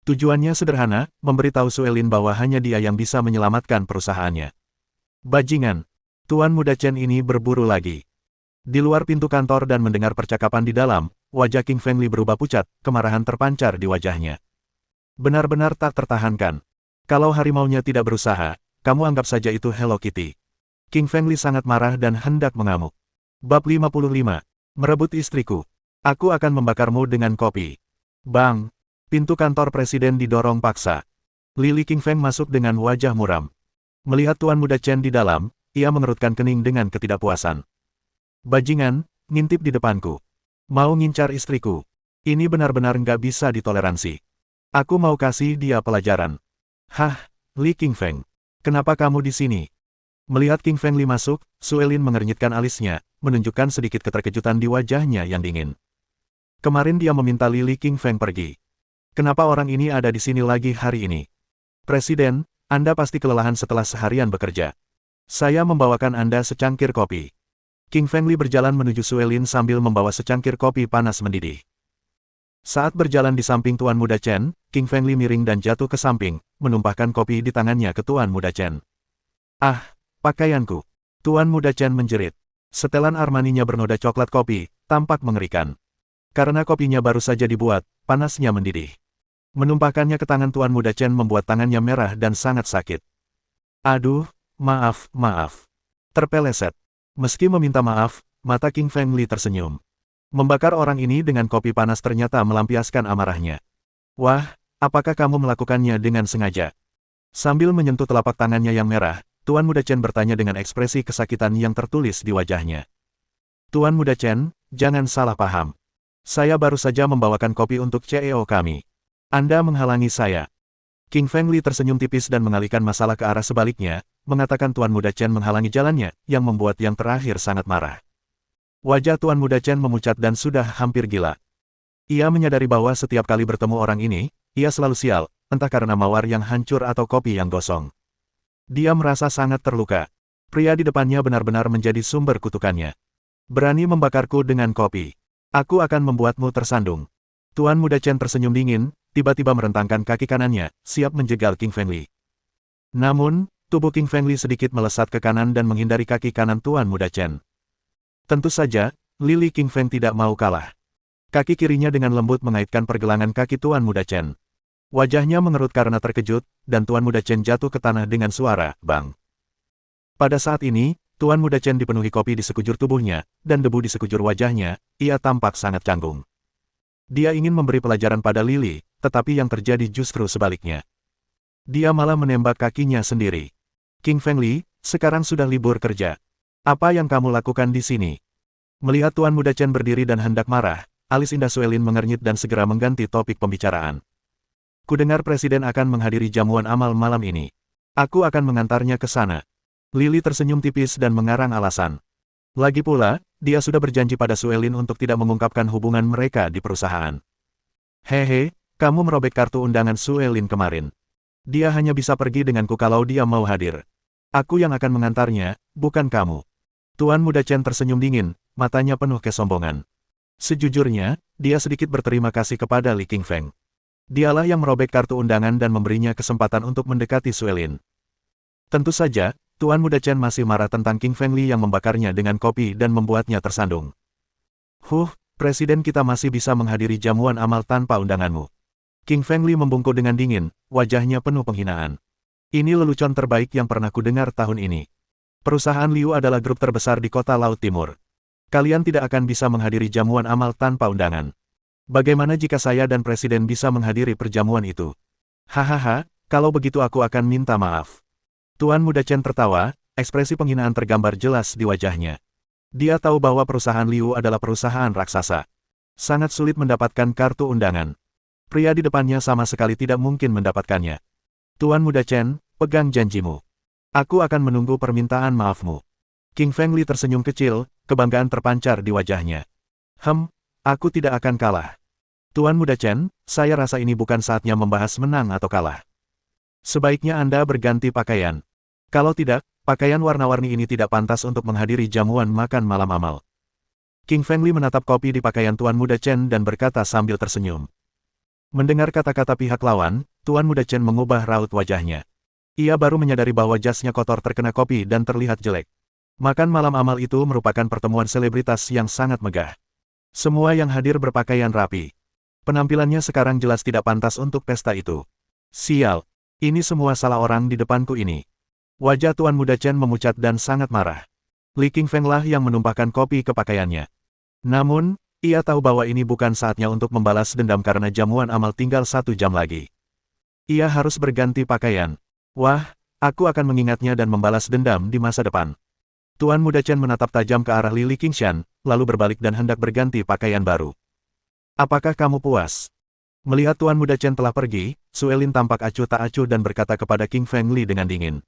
Tujuannya sederhana, memberitahu Sue Lin bahwa hanya dia yang bisa menyelamatkan perusahaannya. Bajingan. Tuan Muda Chen ini berburu lagi. Di luar pintu kantor dan mendengar percakapan di dalam, wajah Qingfeng Li berubah pucat, kemarahan terpancar di wajahnya. Benar-benar tak tertahankan. Kalau harimaunya tidak berusaha, kamu anggap saja itu Hello Kitty. Qingfeng Li sangat marah dan hendak mengamuk. Bab 55. Merebut istriku. Aku akan membakarmu dengan kopi. Bang! Pintu kantor presiden didorong paksa. Li Qingfeng masuk dengan wajah muram. Melihat Tuan Muda Chen di dalam, ia mengerutkan kening dengan ketidakpuasan. Bajingan, ngintip di depanku. Mau ngincar istriku. Ini benar-benar nggak bisa ditoleransi. Aku mau kasih dia pelajaran. Hah, Li Qingfeng. Kenapa kamu di sini? Melihat Qingfeng Li masuk, Sue Lin mengernyitkan alisnya, menunjukkan sedikit keterkejutan di wajahnya yang dingin. Kemarin dia meminta Li Qingfeng pergi. Kenapa orang ini ada di sini lagi hari ini? Presiden, Anda pasti kelelahan setelah seharian bekerja. Saya membawakan Anda secangkir kopi. Qingfeng Li berjalan menuju Sue Lin sambil membawa secangkir kopi panas mendidih. Saat berjalan di samping Tuan Muda Chen, Qingfeng Li miring dan jatuh ke samping, menumpahkan kopi di tangannya ke Tuan Muda Chen. Ah, pakaianku. Tuan Muda Chen menjerit. Setelan Armaninya bernoda coklat kopi, tampak mengerikan. Karena kopinya baru saja dibuat, panasnya mendidih. Menumpahkannya ke tangan Tuan Muda Chen membuat tangannya merah dan sangat sakit. Aduh, maaf. Terpeleset. Meski meminta maaf, mata King Feng Li tersenyum. Membakar orang ini dengan kopi panas ternyata melampiaskan amarahnya. Wah, apakah kamu melakukannya dengan sengaja? Sambil menyentuh telapak tangannya yang merah, Tuan Muda Chen bertanya dengan ekspresi kesakitan yang tertulis di wajahnya. Tuan Muda Chen, jangan salah paham. Saya baru saja membawakan kopi untuk CEO kami. Anda menghalangi saya. King Feng Li tersenyum tipis dan mengalihkan masalah ke arah sebaliknya, mengatakan Tuan Muda Chen menghalangi jalannya, yang membuat yang terakhir sangat marah. Wajah Tuan Muda Chen memucat dan sudah hampir gila. Ia menyadari bahwa setiap kali bertemu orang ini, ia selalu sial, entah karena mawar yang hancur atau kopi yang gosong. Dia merasa sangat terluka. Pria di depannya benar-benar menjadi sumber kutukannya. Berani membakarku dengan kopi. Aku akan membuatmu tersandung. Tuan Muda Chen tersenyum dingin, tiba-tiba merentangkan kaki kanannya, siap menjegal King Feng Li. Namun, tubuh King Feng Li sedikit melesat ke kanan dan menghindari kaki kanan Tuan Muda Chen. Tentu saja, Lili King Feng tidak mau kalah. Kaki kirinya dengan lembut mengaitkan pergelangan kaki Tuan Muda Chen. Wajahnya mengerut karena terkejut, dan Tuan Muda Chen jatuh ke tanah dengan suara, bang. Pada saat ini, Tuan Muda Chen dipenuhi kopi di sekujur tubuhnya, dan debu di sekujur wajahnya, ia tampak sangat canggung. Dia ingin memberi pelajaran pada Lili, tetapi yang terjadi justru sebaliknya. Dia malah menembak kakinya sendiri. King Feng Li, sekarang sudah libur kerja. Apa yang kamu lakukan di sini? Melihat Tuan Muda Chen berdiri dan hendak marah, alis indah Suelin mengernyit dan segera mengganti topik pembicaraan. Kudengar Presiden akan menghadiri jamuan amal malam ini. Aku akan mengantarnya ke sana. Lili tersenyum tipis dan mengarang alasan. Lagi pula, dia sudah berjanji pada Suelin untuk tidak mengungkapkan hubungan mereka di perusahaan. Hehe, kamu merobek kartu undangan Suelin kemarin. Dia hanya bisa pergi denganku kalau dia mau hadir. Aku yang akan mengantarnya, bukan kamu. Tuan Muda Chen tersenyum dingin, matanya penuh kesombongan. Sejujurnya, dia sedikit berterima kasih kepada Li Qingfeng. Dialah yang merobek kartu undangan dan memberinya kesempatan untuk mendekati Suelin. Tentu saja, Tuan Muda Chen masih marah tentang King Feng Li yang membakarnya dengan kopi dan membuatnya tersandung. Presiden kita masih bisa menghadiri jamuan amal tanpa undanganmu. King Feng Li membungkuk dengan dingin, wajahnya penuh penghinaan. Ini lelucon terbaik yang pernah kudengar tahun ini. Perusahaan Liu adalah grup terbesar di kota Laut Timur. Kalian tidak akan bisa menghadiri jamuan amal tanpa undangan. Bagaimana jika saya dan Presiden bisa menghadiri perjamuan itu? Hahaha, kalau begitu aku akan minta maaf. Tuan Muda Chen tertawa, ekspresi penghinaan tergambar jelas di wajahnya. Dia tahu bahwa perusahaan Liu adalah perusahaan raksasa. Sangat sulit mendapatkan kartu undangan. Pria di depannya sama sekali tidak mungkin mendapatkannya. Tuan Muda Chen, pegang janjimu. Aku akan menunggu permintaan maafmu. King Feng Li tersenyum kecil, kebanggaan terpancar di wajahnya. Aku tidak akan kalah. Tuan Muda Chen, saya rasa ini bukan saatnya membahas menang atau kalah. Sebaiknya Anda berganti pakaian. Kalau tidak, pakaian warna-warni ini tidak pantas untuk menghadiri jamuan makan malam amal. King Feng Li menatap kopi di pakaian Tuan Muda Chen dan berkata sambil tersenyum. Mendengar kata-kata pihak lawan, Tuan Muda Chen mengubah raut wajahnya. Ia baru menyadari bahwa jasnya kotor terkena kopi dan terlihat jelek. Makan malam amal itu merupakan pertemuan selebritas yang sangat megah. Semua yang hadir berpakaian rapi. Penampilannya sekarang jelas tidak pantas untuk pesta itu. Sial, ini semua salah orang di depanku ini. Wajah Tuan Muda Chen memucat dan sangat marah. Li Qingfeng lah yang menumpahkan kopi ke pakaiannya. Namun, ia tahu bahwa ini bukan saatnya untuk membalas dendam karena jamuan amal tinggal 1 jam lagi. Ia harus berganti pakaian. Wah, aku akan mengingatnya dan membalas dendam di masa depan. Tuan Muda Chen menatap tajam ke arah Li Qingshan, lalu berbalik dan hendak berganti pakaian baru. Apakah kamu puas? Melihat Tuan Muda Chen telah pergi, Suelin tampak acuh tak acuh dan berkata kepada King Feng Li dengan dingin.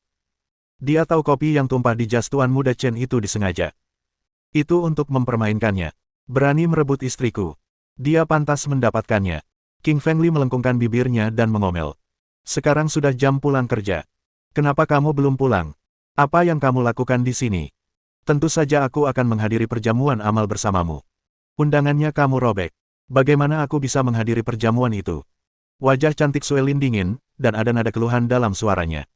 Dia tahu kopi yang tumpah di jas Tuan Muda Chen itu disengaja. Itu untuk mempermainkannya. Berani merebut istriku. Dia pantas mendapatkannya. King Feng Li melengkungkan bibirnya dan mengomel. Sekarang sudah jam pulang kerja. Kenapa kamu belum pulang? Apa yang kamu lakukan di sini? Tentu saja aku akan menghadiri perjamuan amal bersamamu. Undangannya kamu robek. Bagaimana aku bisa menghadiri perjamuan itu? Wajah cantik Suelin dingin, dan ada nada keluhan dalam suaranya.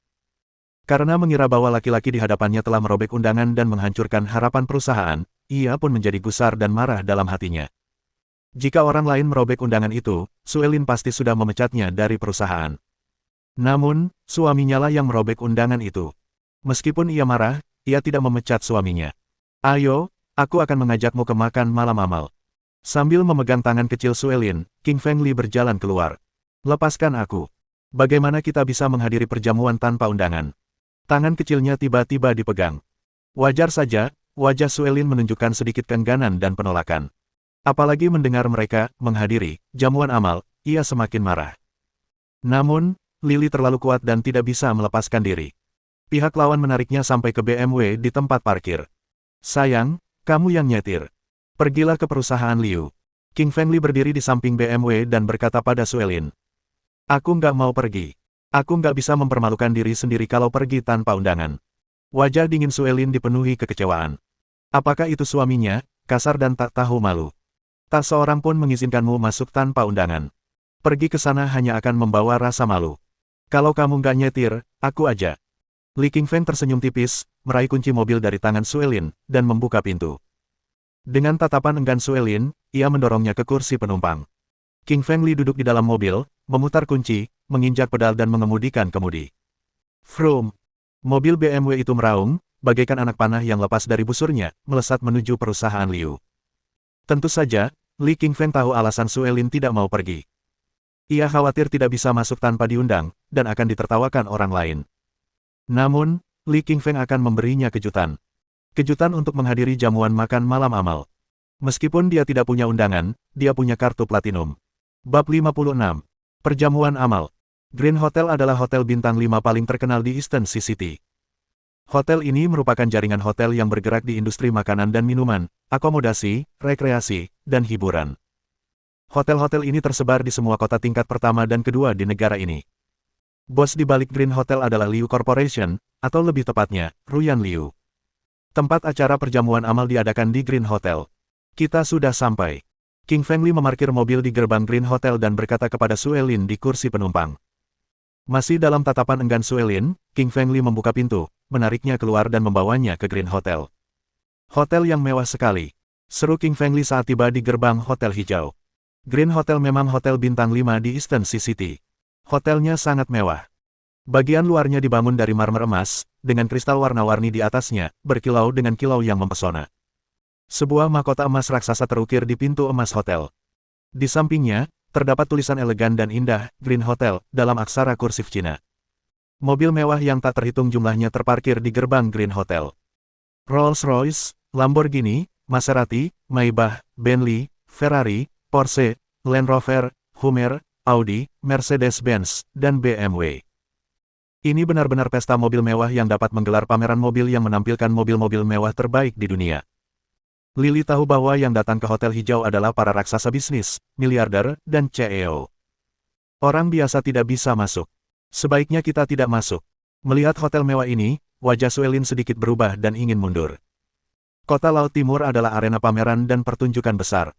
Karena mengira bahwa laki-laki di hadapannya telah merobek undangan dan menghancurkan harapan perusahaan, ia pun menjadi gusar dan marah dalam hatinya. Jika orang lain merobek undangan itu, Suelin pasti sudah memecatnya dari perusahaan. Namun, suaminya lah yang merobek undangan itu. Meskipun ia marah, ia tidak memecat suaminya. Ayo, aku akan mengajakmu ke makan malam Amal. Sambil memegang tangan kecil Suelin, King Feng Li berjalan keluar. Lepaskan aku. Bagaimana kita bisa menghadiri perjamuan tanpa undangan? Tangan kecilnya tiba-tiba dipegang. Wajar saja, wajah Suelin menunjukkan sedikit keengganan dan penolakan. Apalagi mendengar mereka menghadiri jamuan amal, ia semakin marah. Namun, Lily terlalu kuat dan tidak bisa melepaskan diri. Pihak lawan menariknya sampai ke BMW di tempat parkir. Sayang, kamu yang nyetir. Pergilah ke perusahaan Liu. King Feng Li berdiri di samping BMW dan berkata pada Suelin. Aku nggak mau pergi. Aku nggak bisa mempermalukan diri sendiri kalau pergi tanpa undangan. Wajah dingin Suelin dipenuhi kekecewaan. Apakah itu suaminya, kasar dan tak tahu malu? Tak seorang pun mengizinkanmu masuk tanpa undangan. Pergi ke sana hanya akan membawa rasa malu. Kalau kamu nggak nyetir, aku aja. Li Qingfeng tersenyum tipis, meraih kunci mobil dari tangan Suelin, dan membuka pintu. Dengan tatapan enggan Suelin, ia mendorongnya ke kursi penumpang. King Feng Li duduk di dalam mobil, memutar kunci, menginjak pedal dan mengemudikan kemudi. Vroom! Mobil BMW itu meraung, bagaikan anak panah yang lepas dari busurnya, melesat menuju perusahaan Liu. Tentu saja, Li Qingfeng tahu alasan Suelin tidak mau pergi. Ia khawatir tidak bisa masuk tanpa diundang, dan akan ditertawakan orang lain. Namun, Li Qingfeng akan memberinya kejutan. Kejutan untuk menghadiri jamuan makan malam amal. Meskipun dia tidak punya undangan, dia punya kartu platinum. Bab 56. Perjamuan amal. Green Hotel adalah hotel bintang 5 paling terkenal di Eastern Sea City. Hotel ini merupakan jaringan hotel yang bergerak di industri makanan dan minuman, akomodasi, rekreasi, dan hiburan. Hotel-hotel ini tersebar di semua kota tingkat pertama dan kedua di negara ini. Bos di balik Green Hotel adalah Liu Corporation, atau lebih tepatnya, Ruyan Liu. Tempat acara perjamuan amal diadakan di Green Hotel. Kita sudah sampai. King Feng Li memarkir mobil di gerbang Green Hotel dan berkata kepada Suelin di kursi penumpang. Masih dalam tatapan enggan Suelin, King Feng Li membuka pintu, menariknya keluar dan membawanya ke Green Hotel. Hotel yang mewah sekali. Seru King Feng Li saat tiba di gerbang hotel hijau. Green Hotel memang hotel bintang 5 di Eastern Sea City. Hotelnya sangat mewah. Bagian luarnya dibangun dari marmer emas, dengan kristal warna-warni di atasnya, berkilau dengan kilau yang mempesona. Sebuah mahkota emas raksasa terukir di pintu emas hotel. Di sampingnya, terdapat tulisan elegan dan indah, Green Hotel, dalam aksara kursif Cina. Mobil mewah yang tak terhitung jumlahnya terparkir di gerbang Green Hotel. Rolls-Royce, Lamborghini, Maserati, Maybach, Bentley, Ferrari, Porsche, Land Rover, Hummer, Audi, Mercedes-Benz, dan BMW. Ini benar-benar pesta mobil mewah yang dapat menggelar pameran mobil yang menampilkan mobil-mobil mewah terbaik di dunia. Lily tahu bahwa yang datang ke hotel hijau adalah para raksasa bisnis, miliarder, dan CEO. Orang biasa tidak bisa masuk. Sebaiknya kita tidak masuk. Melihat hotel mewah ini, wajah Suelin sedikit berubah dan ingin mundur. Kota Laut Timur adalah arena pameran dan pertunjukan besar.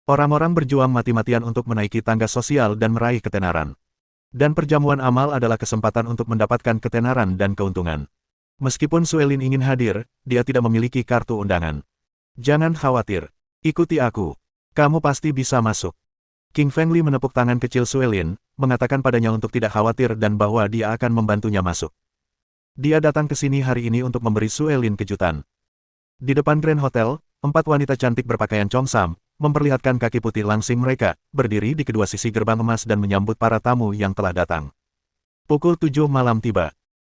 Orang-orang berjuang mati-matian untuk menaiki tangga sosial dan meraih ketenaran. Dan perjamuan amal adalah kesempatan untuk mendapatkan ketenaran dan keuntungan. Meskipun Suelin ingin hadir, dia tidak memiliki kartu undangan. Jangan khawatir. Ikuti aku. Kamu pasti bisa masuk. King Feng Li menepuk tangan kecil Suelin, mengatakan padanya untuk tidak khawatir dan bahwa dia akan membantunya masuk. Dia datang ke sini hari ini untuk memberi Suelin kejutan. Di depan Grand Hotel, 4 wanita cantik berpakaian Chongsam, memperlihatkan kaki putih langsing mereka, berdiri di kedua sisi gerbang emas dan menyambut para tamu yang telah datang. Pukul 7 malam tiba.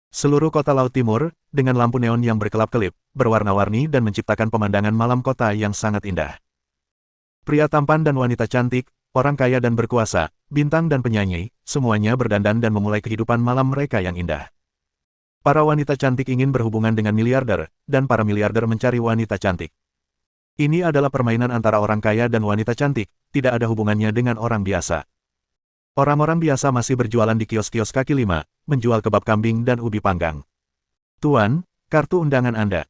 Seluruh kota Laut Timur, dengan lampu neon yang berkelap-kelip, berwarna-warni dan menciptakan pemandangan malam kota yang sangat indah. Pria tampan dan wanita cantik, orang kaya dan berkuasa, bintang dan penyanyi, semuanya berdandan dan memulai kehidupan malam mereka yang indah. Para wanita cantik ingin berhubungan dengan miliarder, dan para miliarder mencari wanita cantik. Ini adalah permainan antara orang kaya dan wanita cantik, tidak ada hubungannya dengan orang biasa. Orang-orang biasa masih berjualan di kios-kios kaki lima, menjual kebab kambing dan ubi panggang. Tuan, kartu undangan Anda.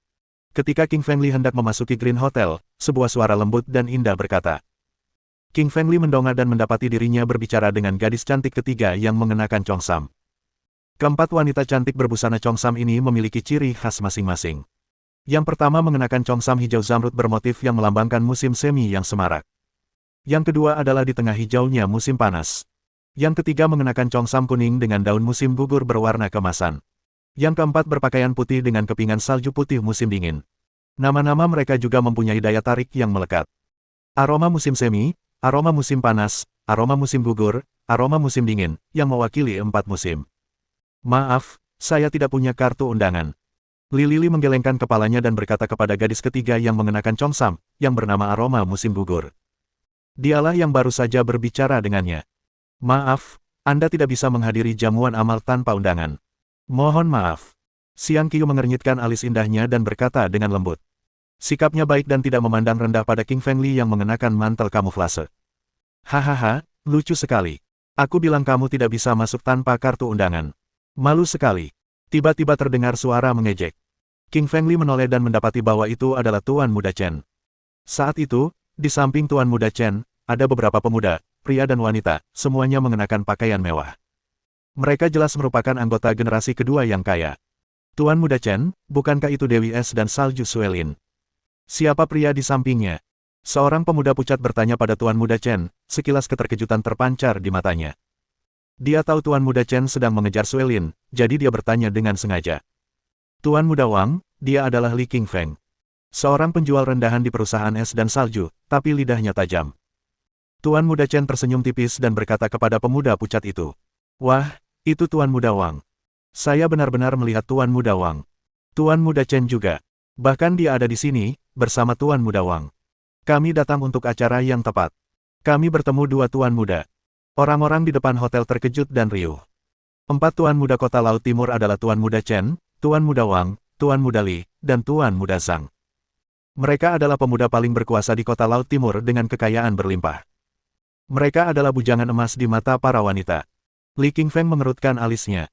Ketika King Feng Li hendak memasuki Green Hotel, sebuah suara lembut dan indah berkata. King Feng Li mendongak dan mendapati dirinya berbicara dengan gadis cantik ketiga yang mengenakan Chongsam. Keempat wanita cantik berbusana Chongsam ini memiliki ciri khas masing-masing. Yang pertama mengenakan Chongsam hijau zamrud bermotif yang melambangkan musim semi yang semarak. Yang kedua adalah di tengah hijaunya musim panas. Yang ketiga mengenakan Chongsam kuning dengan daun musim gugur berwarna keemasan. Yang keempat berpakaian putih dengan kepingan salju putih musim dingin. Nama-nama mereka juga mempunyai daya tarik yang melekat. Aroma musim semi, aroma musim panas, aroma musim gugur, aroma musim dingin, yang mewakili 4 musim. Maaf, saya tidak punya kartu undangan. Li Lili menggelengkan kepalanya dan berkata kepada gadis ketiga yang mengenakan Chongsam, yang bernama Aroma Musim Gugur. Dialah yang baru saja berbicara dengannya. Maaf, Anda tidak bisa menghadiri jamuan amal tanpa undangan. Mohon maaf. Xiang Qiu mengernyitkan alis indahnya dan berkata dengan lembut. Sikapnya baik dan tidak memandang rendah pada King Feng Li yang mengenakan mantel kamuflase. Hahaha, lucu sekali. Aku bilang kamu tidak bisa masuk tanpa kartu undangan. Malu sekali. Tiba-tiba terdengar suara mengejek. King Feng Li menoleh dan mendapati bahwa itu adalah Tuan Muda Chen. Saat itu, di samping Tuan Muda Chen, ada beberapa pemuda, pria dan wanita, semuanya mengenakan pakaian mewah. Mereka jelas merupakan anggota generasi kedua yang kaya. Tuan Muda Chen, bukankah itu Dewi Es dan Salju Suelin? Siapa pria di sampingnya? Seorang pemuda pucat bertanya pada Tuan Muda Chen, sekilas keterkejutan terpancar di matanya. Dia tahu Tuan Muda Chen sedang mengejar Suelin, jadi dia bertanya dengan sengaja. Tuan Muda Wang, dia adalah Li Qingfeng. Seorang penjual rendahan di perusahaan es dan salju, tapi lidahnya tajam. Tuan Muda Chen tersenyum tipis dan berkata kepada pemuda pucat itu. Wah, itu Tuan Muda Wang. Saya benar-benar melihat Tuan Muda Wang. Tuan Muda Chen juga. Bahkan dia ada di sini, bersama Tuan Muda Wang. Kami datang untuk acara yang tepat. Kami bertemu dua Tuan Muda. Orang-orang di depan hotel terkejut dan riuh. 4 Tuan Muda Kota Laut Timur adalah Tuan Muda Chen, Tuan Muda Wang, Tuan Muda Li, dan Tuan Muda Zhang. Mereka adalah pemuda paling berkuasa di Kota Laut Timur dengan kekayaan berlimpah. Mereka adalah bujangan emas di mata para wanita. Li Qingfeng mengerutkan alisnya.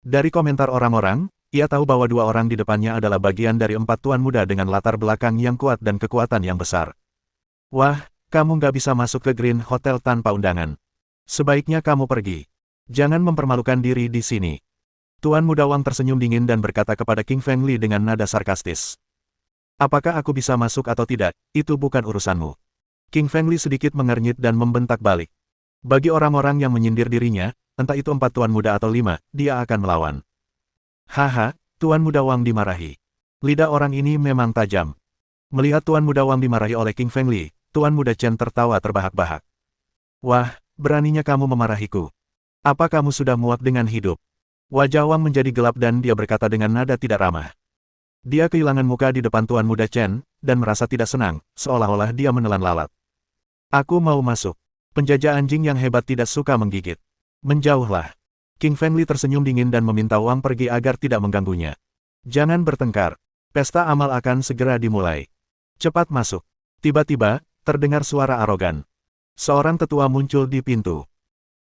Dari komentar orang-orang, ia tahu bahwa 2 orang di depannya adalah bagian dari 4 Tuan Muda dengan latar belakang yang kuat dan kekuatan yang besar. Wah, kamu nggak bisa masuk ke Green Hotel tanpa undangan. Sebaiknya kamu pergi. Jangan mempermalukan diri di sini. Tuan Muda Wang tersenyum dingin dan berkata kepada King Feng Li dengan nada sarkastis. Apakah aku bisa masuk atau tidak, itu bukan urusanmu. King Feng Li sedikit mengernyit dan membentak balik. Bagi orang-orang yang menyindir dirinya, entah itu 4 Tuan Muda atau 5, dia akan melawan. Haha, Tuan Muda Wang dimarahi. Lidah orang ini memang tajam. Melihat Tuan Muda Wang dimarahi oleh King Feng Li, Tuan Muda Chen tertawa terbahak-bahak. Wah, beraninya kamu memarahiku. Apa kamu sudah muak dengan hidup? Wajah Wang menjadi gelap dan dia berkata dengan nada tidak ramah. Dia kehilangan muka di depan Tuan Muda Chen, dan merasa tidak senang, seolah-olah dia menelan lalat. Aku mau masuk. Penjajah anjing yang hebat tidak suka menggigit. Menjauhlah. King Feng Li tersenyum dingin dan meminta Wang pergi agar tidak mengganggunya. Jangan bertengkar. Pesta amal akan segera dimulai. Cepat masuk. Tiba-tiba, terdengar suara arogan. Seorang tetua muncul di pintu.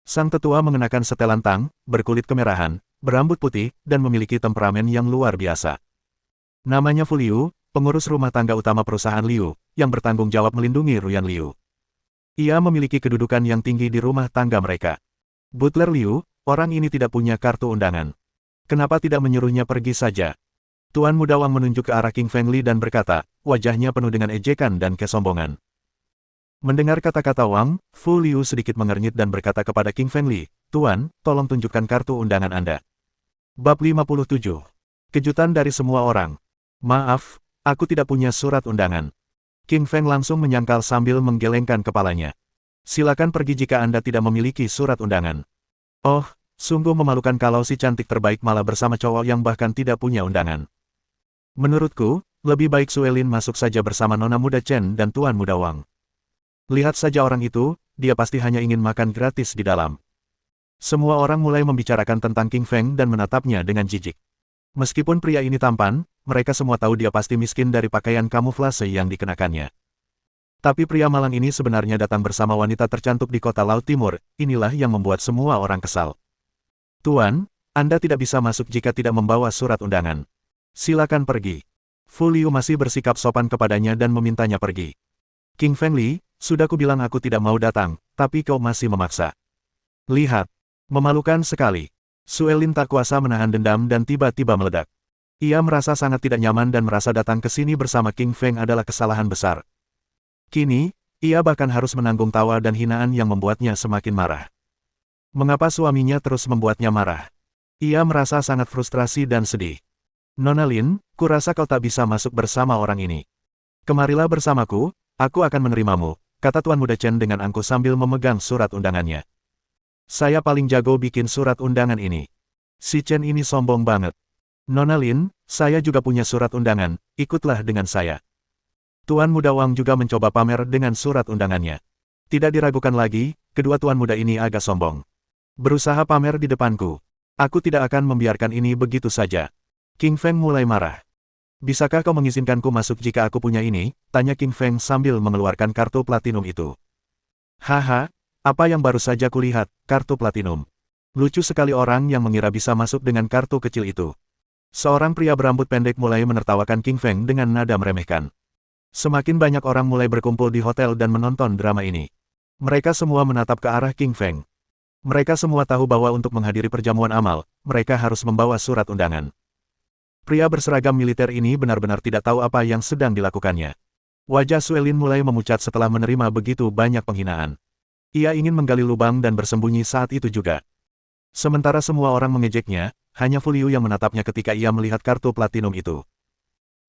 Sang tetua mengenakan setelan tang, berkulit kemerahan, berambut putih, dan memiliki temperamen yang luar biasa. Namanya Fu Liu, pengurus rumah tangga utama perusahaan Liu, yang bertanggung jawab melindungi Ruyan Liu. Ia memiliki kedudukan yang tinggi di rumah tangga mereka. Butler Liu, orang ini tidak punya kartu undangan. Kenapa tidak menyuruhnya pergi saja? Tuan Muda Wang menunjuk ke arah King Feng Li dan berkata, wajahnya penuh dengan ejekan dan kesombongan. Mendengar kata-kata Wang, Fu Liu sedikit mengernyit dan berkata kepada King Feng Li, Tuan, tolong tunjukkan kartu undangan Anda. Bab 57. Kejutan dari semua orang. Maaf, aku tidak punya surat undangan. King Feng langsung menyangkal sambil menggelengkan kepalanya. Silakan pergi jika Anda tidak memiliki surat undangan. Oh, sungguh memalukan kalau si cantik terbaik malah bersama cowok yang bahkan tidak punya undangan. Menurutku, lebih baik Suelin masuk saja bersama Nona Muda Chen dan Tuan Muda Wang. Lihat saja orang itu, dia pasti hanya ingin makan gratis di dalam. Semua orang mulai membicarakan tentang King Feng dan menatapnya dengan jijik. Meskipun pria ini tampan, mereka semua tahu dia pasti miskin dari pakaian kamuflase yang dikenakannya. Tapi pria malang ini sebenarnya datang bersama wanita tercantik di Kota Laut Timur, inilah yang membuat semua orang kesal. Tuan, Anda tidak bisa masuk jika tidak membawa surat undangan. Silakan pergi. Fu Liu masih bersikap sopan kepadanya dan memintanya pergi. King Feng Li, sudah kubilang aku tidak mau datang, tapi kau masih memaksa. Lihat. Memalukan sekali. Suelin tak kuasa menahan dendam dan tiba-tiba meledak. Ia merasa sangat tidak nyaman dan merasa datang ke sini bersama King Feng adalah kesalahan besar. Kini, ia bahkan harus menanggung tawa dan hinaan yang membuatnya semakin marah. Mengapa suaminya terus membuatnya marah? Ia merasa sangat frustrasi dan sedih. Nona Lin, kurasa kau tak bisa masuk bersama orang ini. Kemarilah bersamaku, aku akan menerimamu, kata Tuan Muda Chen dengan angkuh sambil memegang surat undangannya. Saya paling jago bikin surat undangan ini. Si Chen ini sombong banget. Nona Lin, saya juga punya surat undangan, ikutlah dengan saya. Tuan Muda Wang juga mencoba pamer dengan surat undangannya. Tidak diragukan lagi, kedua tuan muda ini agak sombong. Berusaha pamer di depanku. Aku tidak akan membiarkan ini begitu saja. King Feng mulai marah. Bisakah kau mengizinkanku masuk jika aku punya ini? Tanya King Feng sambil mengeluarkan kartu platinum itu. Haha. Apa yang baru saja kulihat, kartu platinum. Lucu sekali orang yang mengira bisa masuk dengan kartu kecil itu. Seorang pria berambut pendek mulai menertawakan King Feng dengan nada meremehkan. Semakin banyak orang mulai berkumpul di hotel dan menonton drama ini. Mereka semua menatap ke arah King Feng. Mereka semua tahu bahwa untuk menghadiri perjamuan amal, mereka harus membawa surat undangan. Pria berseragam militer ini benar-benar tidak tahu apa yang sedang dilakukannya. Wajah Suelin mulai memucat setelah menerima begitu banyak penghinaan. Ia ingin menggali lubang dan bersembunyi saat itu juga. Sementara semua orang mengejeknya, hanya Fu Liu yang menatapnya ketika ia melihat kartu platinum itu.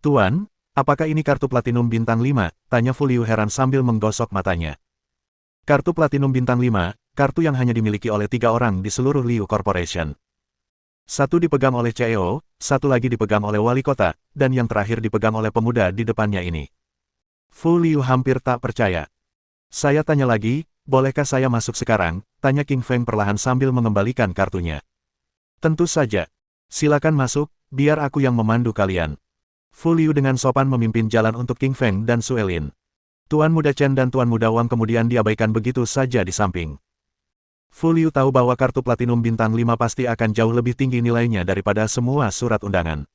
Tuan, apakah ini kartu platinum bintang 5? Tanya Fu Liu heran sambil menggosok matanya. Kartu platinum bintang 5, kartu yang hanya dimiliki oleh 3 orang di seluruh Liu Corporation. Satu dipegang oleh CEO, satu lagi dipegang oleh wali kota, dan yang terakhir dipegang oleh pemuda di depannya ini. Fu Liu hampir tak percaya. Saya tanya lagi, bolehkah saya masuk sekarang? Tanya King Feng perlahan sambil mengembalikan kartunya. Tentu saja. Silakan masuk, biar aku yang memandu kalian. Fu Liu dengan sopan memimpin jalan untuk King Feng dan Suelin. Tuan Muda Chen dan Tuan Muda Wang kemudian diabaikan begitu saja di samping. Fu Liu tahu bahwa kartu platinum bintang 5 pasti akan jauh lebih tinggi nilainya daripada semua surat undangan.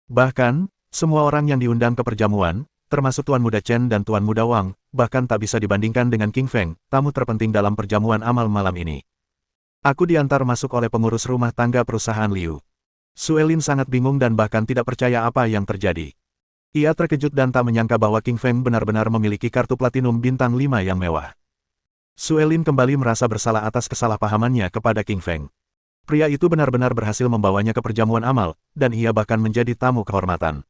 Bahkan, semua orang yang diundang ke perjamuan, termasuk Tuan Muda Chen dan Tuan Muda Wang, bahkan tak bisa dibandingkan dengan King Feng, tamu terpenting dalam perjamuan amal malam ini. Aku diantar masuk oleh pengurus rumah tangga perusahaan Liu. Suelin sangat bingung dan bahkan tidak percaya apa yang terjadi. Ia terkejut dan tak menyangka bahwa King Feng benar-benar memiliki kartu platinum bintang 5 yang mewah. Suelin kembali merasa bersalah atas kesalahpahamannya kepada King Feng. Pria itu benar-benar berhasil membawanya ke perjamuan amal, dan ia bahkan menjadi tamu kehormatan.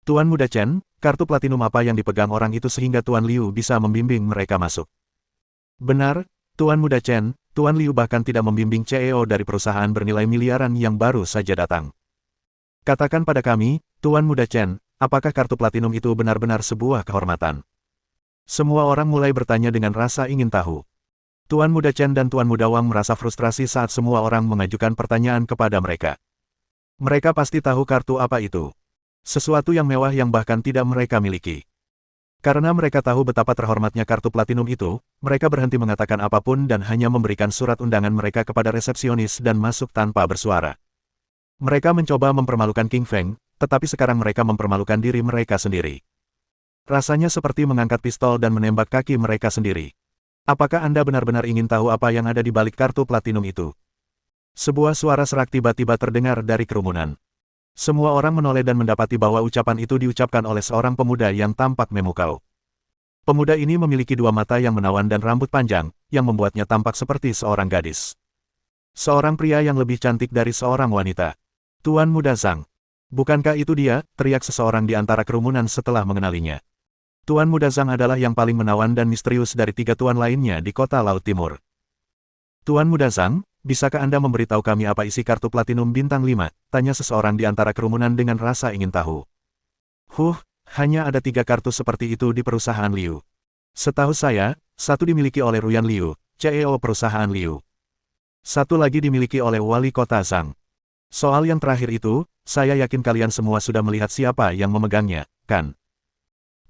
Tuan Muda Chen, kartu platinum apa yang dipegang orang itu sehingga Tuan Liu bisa membimbing mereka masuk? Benar, Tuan Muda Chen, Tuan Liu bahkan tidak membimbing CEO dari perusahaan bernilai miliaran yang baru saja datang. Katakan pada kami, Tuan Muda Chen, apakah kartu platinum itu benar-benar sebuah kehormatan? Semua orang mulai bertanya dengan rasa ingin tahu. Tuan Muda Chen dan Tuan Muda Wang merasa frustrasi saat semua orang mengajukan pertanyaan kepada mereka. Mereka pasti tahu kartu apa itu. Sesuatu yang mewah yang bahkan tidak mereka miliki. Karena mereka tahu betapa terhormatnya kartu platinum itu, mereka berhenti mengatakan apapun dan hanya memberikan surat undangan mereka kepada resepsionis dan masuk tanpa bersuara. Mereka mencoba mempermalukan King Feng, tetapi sekarang mereka mempermalukan diri mereka sendiri. Rasanya seperti mengangkat pistol dan menembak kaki mereka sendiri. Apakah Anda benar-benar ingin tahu apa yang ada di balik kartu platinum itu? Sebuah suara serak tiba-tiba terdengar dari kerumunan. Semua orang menoleh dan mendapati bahwa ucapan itu diucapkan oleh seorang pemuda yang tampak memukau. Pemuda ini memiliki 2 mata yang menawan dan rambut panjang, yang membuatnya tampak seperti seorang gadis. Seorang pria yang lebih cantik dari seorang wanita. Tuan Muda Zhang. Bukankah itu dia? Teriak seseorang di antara kerumunan setelah mengenalinya. Tuan Muda Zhang adalah yang paling menawan dan misterius dari 3 tuan lainnya di kota Laut Timur. Tuan Muda Zhang, bisakah Anda memberitahu kami apa isi kartu platinum bintang 5? Tanya seseorang di antara kerumunan dengan rasa ingin tahu. Hanya ada 3 kartu seperti itu di perusahaan Liu. Setahu saya, satu dimiliki oleh Ruyan Liu, CEO perusahaan Liu. Satu lagi dimiliki oleh wali kota Zhang. Soal yang terakhir itu, saya yakin kalian semua sudah melihat siapa yang memegangnya, kan?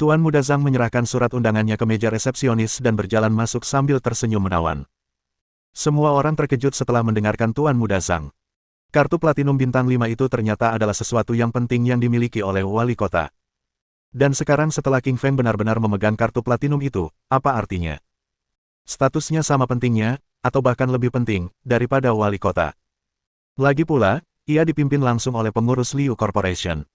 Tuan Muda Zhang menyerahkan surat undangannya ke meja resepsionis dan berjalan masuk sambil tersenyum menawan. Semua orang terkejut setelah mendengarkan Tuan Muda Zhang. Kartu platinum bintang 5 itu ternyata adalah sesuatu yang penting yang dimiliki oleh wali kota. Dan sekarang setelah King Feng benar-benar memegang kartu platinum itu, apa artinya? Statusnya sama pentingnya, atau bahkan lebih penting, daripada wali kota. Lagi pula, ia dipimpin langsung oleh pengurus Liu Corporation.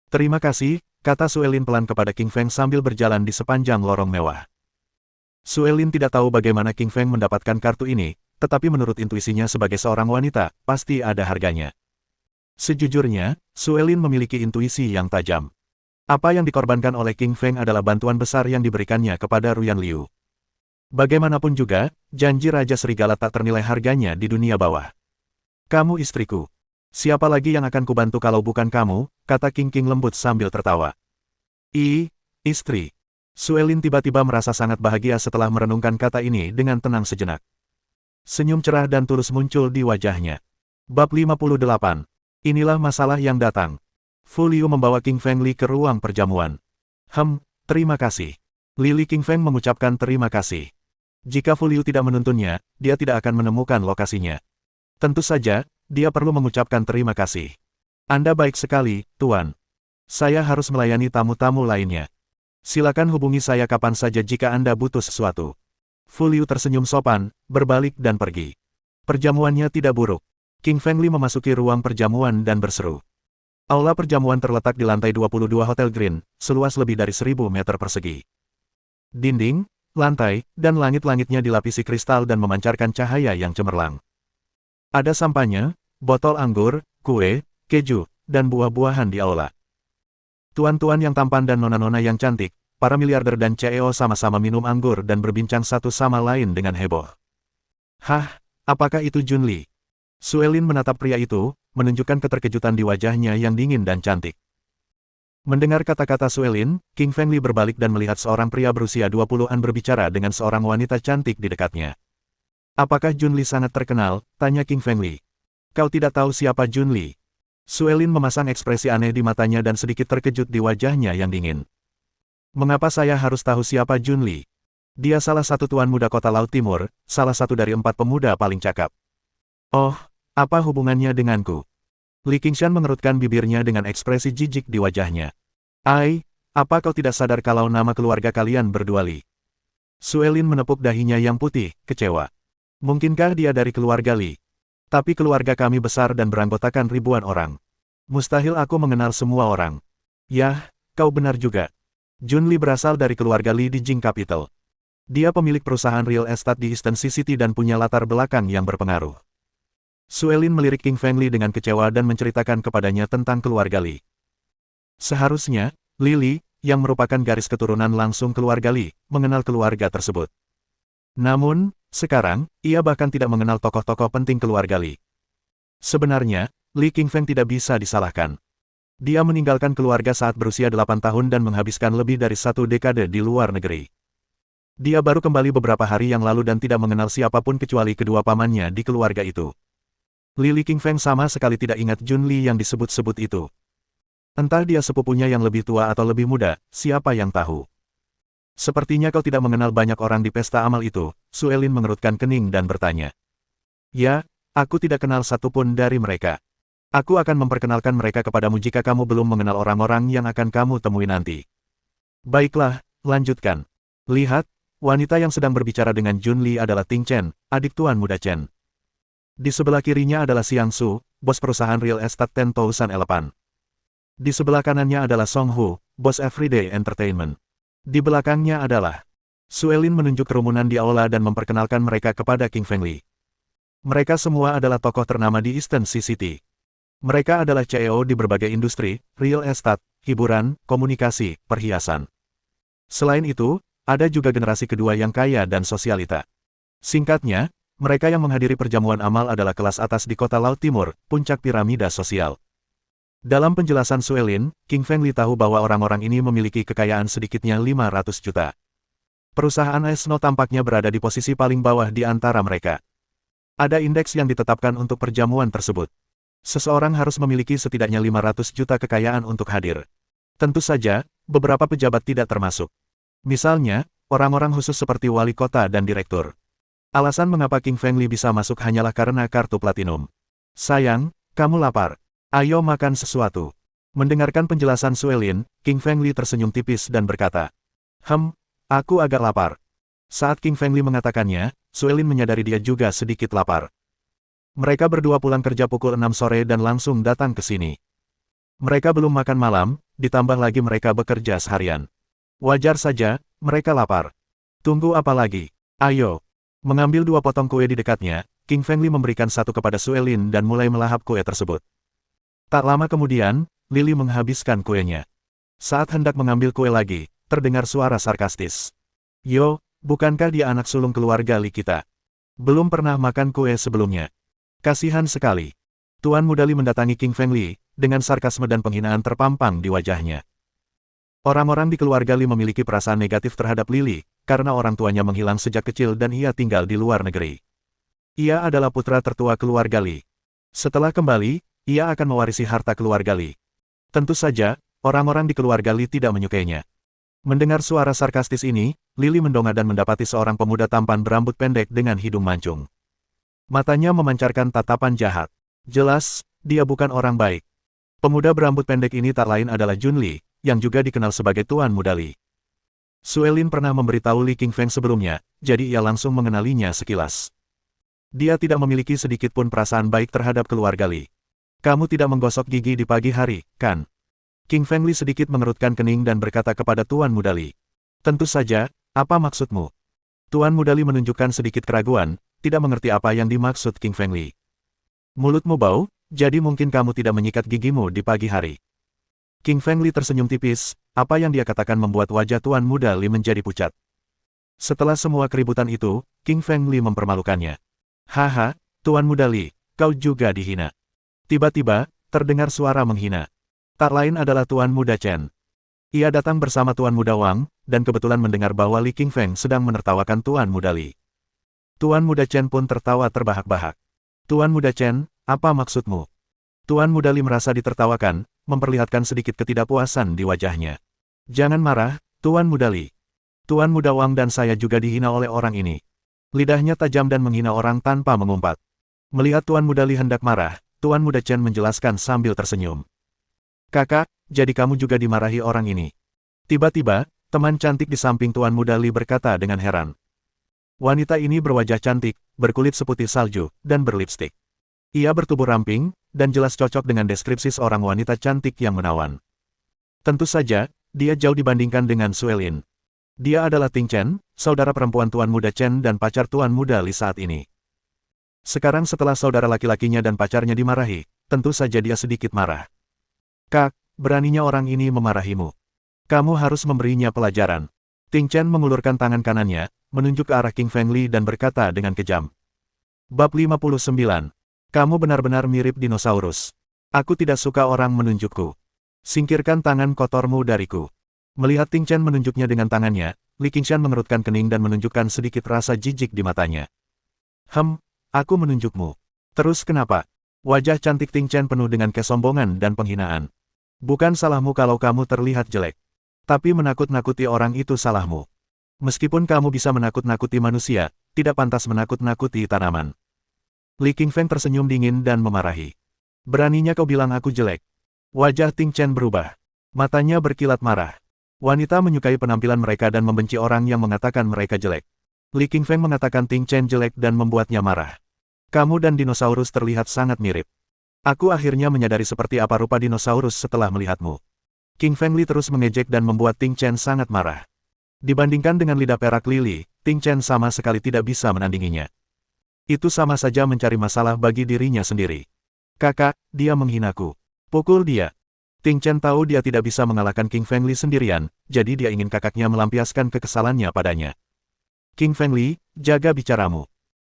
Terima kasih, kata Suelin pelan kepada King Feng sambil berjalan di sepanjang lorong mewah. Suelin tidak tahu bagaimana King Feng mendapatkan kartu ini, tetapi menurut intuisinya sebagai seorang wanita, pasti ada harganya. Sejujurnya, Suelin memiliki intuisi yang tajam. Apa yang dikorbankan oleh King Feng adalah bantuan besar yang diberikannya kepada Ruyan Liu. Bagaimanapun juga, janji Raja Serigala tak ternilai harganya di dunia bawah. Kamu istriku. Siapa lagi yang akan kubantu kalau bukan kamu, kata King King lembut sambil tertawa. Istri. Suelin tiba-tiba merasa sangat bahagia setelah merenungkan kata ini dengan tenang sejenak. Senyum cerah dan tulus muncul di wajahnya. Bab 58. Inilah masalah yang datang. Fu Liu membawa King Feng Li ke ruang perjamuan. Terima kasih. Lili King Feng mengucapkan terima kasih. Jika Fu Liu tidak menuntunnya, dia tidak akan menemukan lokasinya. Tentu saja, dia perlu mengucapkan terima kasih. Anda baik sekali, Tuan. Saya harus melayani tamu-tamu lainnya. Silakan hubungi saya kapan saja jika Anda butuh sesuatu. Fu Liu tersenyum sopan, berbalik dan pergi. Perjamuannya tidak buruk. King Feng Li memasuki ruang perjamuan dan berseru. Aula perjamuan terletak di lantai 22 Hotel Green, seluas lebih dari 1000 meter persegi. Dinding, lantai, dan langit-langitnya dilapisi kristal dan memancarkan cahaya yang cemerlang. Ada sampahnya, botol anggur, kue, keju, dan buah-buahan di aula. Tuan-tuan yang tampan dan nona-nona yang cantik, para miliarder dan CEO sama-sama minum anggur dan berbincang satu sama lain dengan heboh. Hah, apakah itu Jun Li? Suelin menatap pria itu, menunjukkan keterkejutan di wajahnya yang dingin dan cantik. Mendengar kata-kata Suelin, King Feng Li berbalik dan melihat seorang pria berusia 20-an berbicara dengan seorang wanita cantik di dekatnya. Apakah Jun Li sangat terkenal? Tanya King Feng Li. Kau tidak tahu siapa Jun Li? Suelin memasang ekspresi aneh di matanya dan sedikit terkejut di wajahnya yang dingin. Mengapa saya harus tahu siapa Jun Li? Dia salah satu tuan muda kota Laut Timur, salah satu dari 4 pemuda paling cakap. Oh, apa hubungannya denganku? Li Qingshan mengerutkan bibirnya dengan ekspresi jijik di wajahnya. Apa kau tidak sadar kalau nama keluarga kalian berdua Li? Suelin menepuk dahinya yang putih, kecewa. Mungkinkah dia dari keluarga Li? Tapi keluarga kami besar dan beranggotakan ribuan orang. Mustahil aku mengenal semua orang. Yah, kau benar juga. Jun Li berasal dari keluarga Li di Jing Capital. Dia pemilik perusahaan real estate di Eastern City dan punya latar belakang yang berpengaruh. Suelin melirik King Feng Li dengan kecewa dan menceritakan kepadanya tentang keluarga Li. Seharusnya, Li, yang merupakan garis keturunan langsung keluarga Li, mengenal keluarga tersebut. Namun, sekarang, ia bahkan tidak mengenal tokoh-tokoh penting keluarga Li. Sebenarnya, Li King Feng tidak bisa disalahkan. Dia meninggalkan keluarga saat berusia 8 tahun dan menghabiskan lebih dari 1 dekade di luar negeri. Dia baru kembali beberapa hari yang lalu dan tidak mengenal siapapun kecuali kedua pamannya di keluarga itu. Li King Feng sama sekali tidak ingat Jun Li yang disebut-sebut itu. Entah dia sepupunya yang lebih tua atau lebih muda, siapa yang tahu. Sepertinya kau tidak mengenal banyak orang di pesta amal itu, Suelin mengerutkan kening dan bertanya. Ya, aku tidak kenal satupun dari mereka. Aku akan memperkenalkan mereka kepadamu jika kamu belum mengenal orang-orang yang akan kamu temui nanti. Baiklah, lanjutkan. Lihat, wanita yang sedang berbicara dengan Jun Li adalah Ting Chen, adik tuan muda Chen. Di sebelah kirinya adalah Xiang Su, bos perusahaan real estate 10,000 Elephant. Di sebelah kanannya adalah Song Hu, bos Everyday Entertainment. Di belakangnya adalah Suelin menunjuk kerumunan di aula dan memperkenalkan mereka kepada King Feng Li. Mereka semua adalah tokoh ternama di Eastern City. Mereka adalah CEO di berbagai industri, real estate, hiburan, komunikasi, perhiasan. Selain itu, ada juga generasi kedua yang kaya dan sosialita. Singkatnya, mereka yang menghadiri perjamuan amal adalah kelas atas di kota Laut Timur, puncak piramida sosial. Dalam penjelasan Suelin, King Feng Li tahu bahwa orang-orang ini memiliki kekayaan sedikitnya 500 juta. Perusahaan Esno tampaknya berada di posisi paling bawah di antara mereka. Ada indeks yang ditetapkan untuk perjamuan tersebut. Seseorang harus memiliki setidaknya 500 juta kekayaan untuk hadir. Tentu saja, beberapa pejabat tidak termasuk. Misalnya, orang-orang khusus seperti wali kota dan direktur. Alasan mengapa King Feng Li bisa masuk hanyalah karena kartu platinum. Sayang, kamu lapar. Ayo makan sesuatu. Mendengarkan penjelasan Suelin, King Feng Li tersenyum tipis dan berkata, aku agak lapar. Saat King Feng Li mengatakannya, Suelin menyadari dia juga sedikit lapar. Mereka berdua pulang kerja pukul 6 sore dan langsung datang ke sini. Mereka belum makan malam, ditambah lagi mereka bekerja seharian. Wajar saja, mereka lapar. Tunggu apa lagi? Ayo. Mengambil 2 potong kue di dekatnya, King Fengli memberikan satu kepada Suelin dan mulai melahap kue tersebut. Tak lama kemudian, Lily menghabiskan kuenya. Saat hendak mengambil kue lagi, terdengar suara sarkastis. Yo, bukankah dia anak sulung keluarga Li kita? Belum pernah makan kue sebelumnya. Kasihan sekali. Tuan Muda Li mendatangi King Fengli, dengan sarkasme dan penghinaan terpampang di wajahnya. Orang-orang di keluarga Li memiliki perasaan negatif terhadap Lily, karena orang tuanya menghilang sejak kecil dan ia tinggal di luar negeri. Ia adalah putra tertua keluarga Li. Setelah kembali, ia akan mewarisi harta keluarga Li. Tentu saja, orang-orang di keluarga Li tidak menyukainya. Mendengar suara sarkastis ini, Lily mendongak dan mendapati seorang pemuda tampan berambut pendek dengan hidung mancung. Matanya memancarkan tatapan jahat. Jelas, dia bukan orang baik. Pemuda berambut pendek ini tak lain adalah Jun Li, yang juga dikenal sebagai Tuan Muda Li. Suelin pernah memberitahu Li Qingfeng sebelumnya, jadi ia langsung mengenalinya sekilas. Dia tidak memiliki sedikit pun perasaan baik terhadap keluarga Li. Kamu tidak menggosok gigi di pagi hari, kan? King Fengli sedikit mengerutkan kening dan berkata kepada Tuan Muda Li. Tentu saja, apa maksudmu? Tuan Muda Li menunjukkan sedikit keraguan, tidak mengerti apa yang dimaksud King Fengli. Mulutmu bau, jadi mungkin kamu tidak menyikat gigimu di pagi hari. King Fengli tersenyum tipis, apa yang dia katakan membuat wajah Tuan Muda Li menjadi pucat. Setelah semua keributan itu, King Fengli mempermalukannya. Haha, Tuan Muda Li, kau juga dihina. Tiba-tiba, terdengar suara menghina. Tak lain adalah Tuan Muda Chen. Ia datang bersama Tuan Muda Wang, dan kebetulan mendengar bahwa Li Qingfeng sedang menertawakan Tuan Muda Li. Tuan Muda Chen pun tertawa terbahak-bahak. Tuan Muda Chen, apa maksudmu? Tuan Muda Li merasa ditertawakan, memperlihatkan sedikit ketidakpuasan di wajahnya. Jangan marah, Tuan Muda Li. Tuan Muda Wang dan saya juga dihina oleh orang ini. Lidahnya tajam dan menghina orang tanpa mengumpat. Melihat Tuan Muda Li hendak marah, Tuan Muda Chen menjelaskan sambil tersenyum. Kakak, jadi kamu juga dimarahi orang ini. Tiba-tiba, teman cantik di samping Tuan Muda Li berkata dengan heran. Wanita ini berwajah cantik, berkulit seputih salju, dan berlipstik. Ia bertubuh ramping, dan jelas cocok dengan deskripsi seorang wanita cantik yang menawan. Tentu saja, dia jauh dibandingkan dengan Suelin. Dia adalah Ting Chen, saudara perempuan Tuan Muda Chen dan pacar Tuan Muda Li saat ini. Sekarang setelah saudara laki-lakinya dan pacarnya dimarahi, tentu saja dia sedikit marah. Kak, beraninya orang ini memarahimu. Kamu harus memberinya pelajaran. Ting Chen mengulurkan tangan kanannya, menunjuk ke arah King Fengli dan berkata dengan kejam. Bab 59. Kamu benar-benar mirip dinosaurus. Aku tidak suka orang menunjukku. Singkirkan tangan kotormu dariku. Melihat Ting Chen menunjuknya dengan tangannya, Li Qingshan mengerutkan kening dan menunjukkan sedikit rasa jijik di matanya. Aku menunjukmu. Terus kenapa? Wajah cantik Ting Chen penuh dengan kesombongan dan penghinaan. Bukan salahmu kalau kamu terlihat jelek. Tapi menakut-nakuti orang itu salahmu. Meskipun kamu bisa menakut-nakuti manusia, tidak pantas menakut-nakuti tanaman. Li Qingfeng tersenyum dingin dan memarahi. Beraninya kau bilang aku jelek. Wajah Ting Chen berubah. Matanya berkilat marah. Wanita menyukai penampilan mereka dan membenci orang yang mengatakan mereka jelek. Li Qingfeng mengatakan Ting Chen jelek dan membuatnya marah. Kamu dan dinosaurus terlihat sangat mirip. Aku akhirnya menyadari seperti apa rupa dinosaurus setelah melihatmu. King Fengli terus mengejek dan membuat Ting Chen sangat marah. Dibandingkan dengan lidah perak Lily, Ting Chen sama sekali tidak bisa menandinginya. Itu sama saja mencari masalah bagi dirinya sendiri. Kakak, dia menghinaku. Pukul dia. Ting Chen tahu dia tidak bisa mengalahkan King Fengli sendirian, jadi dia ingin kakaknya melampiaskan kekesalannya padanya. King Fengli, jaga bicaramu.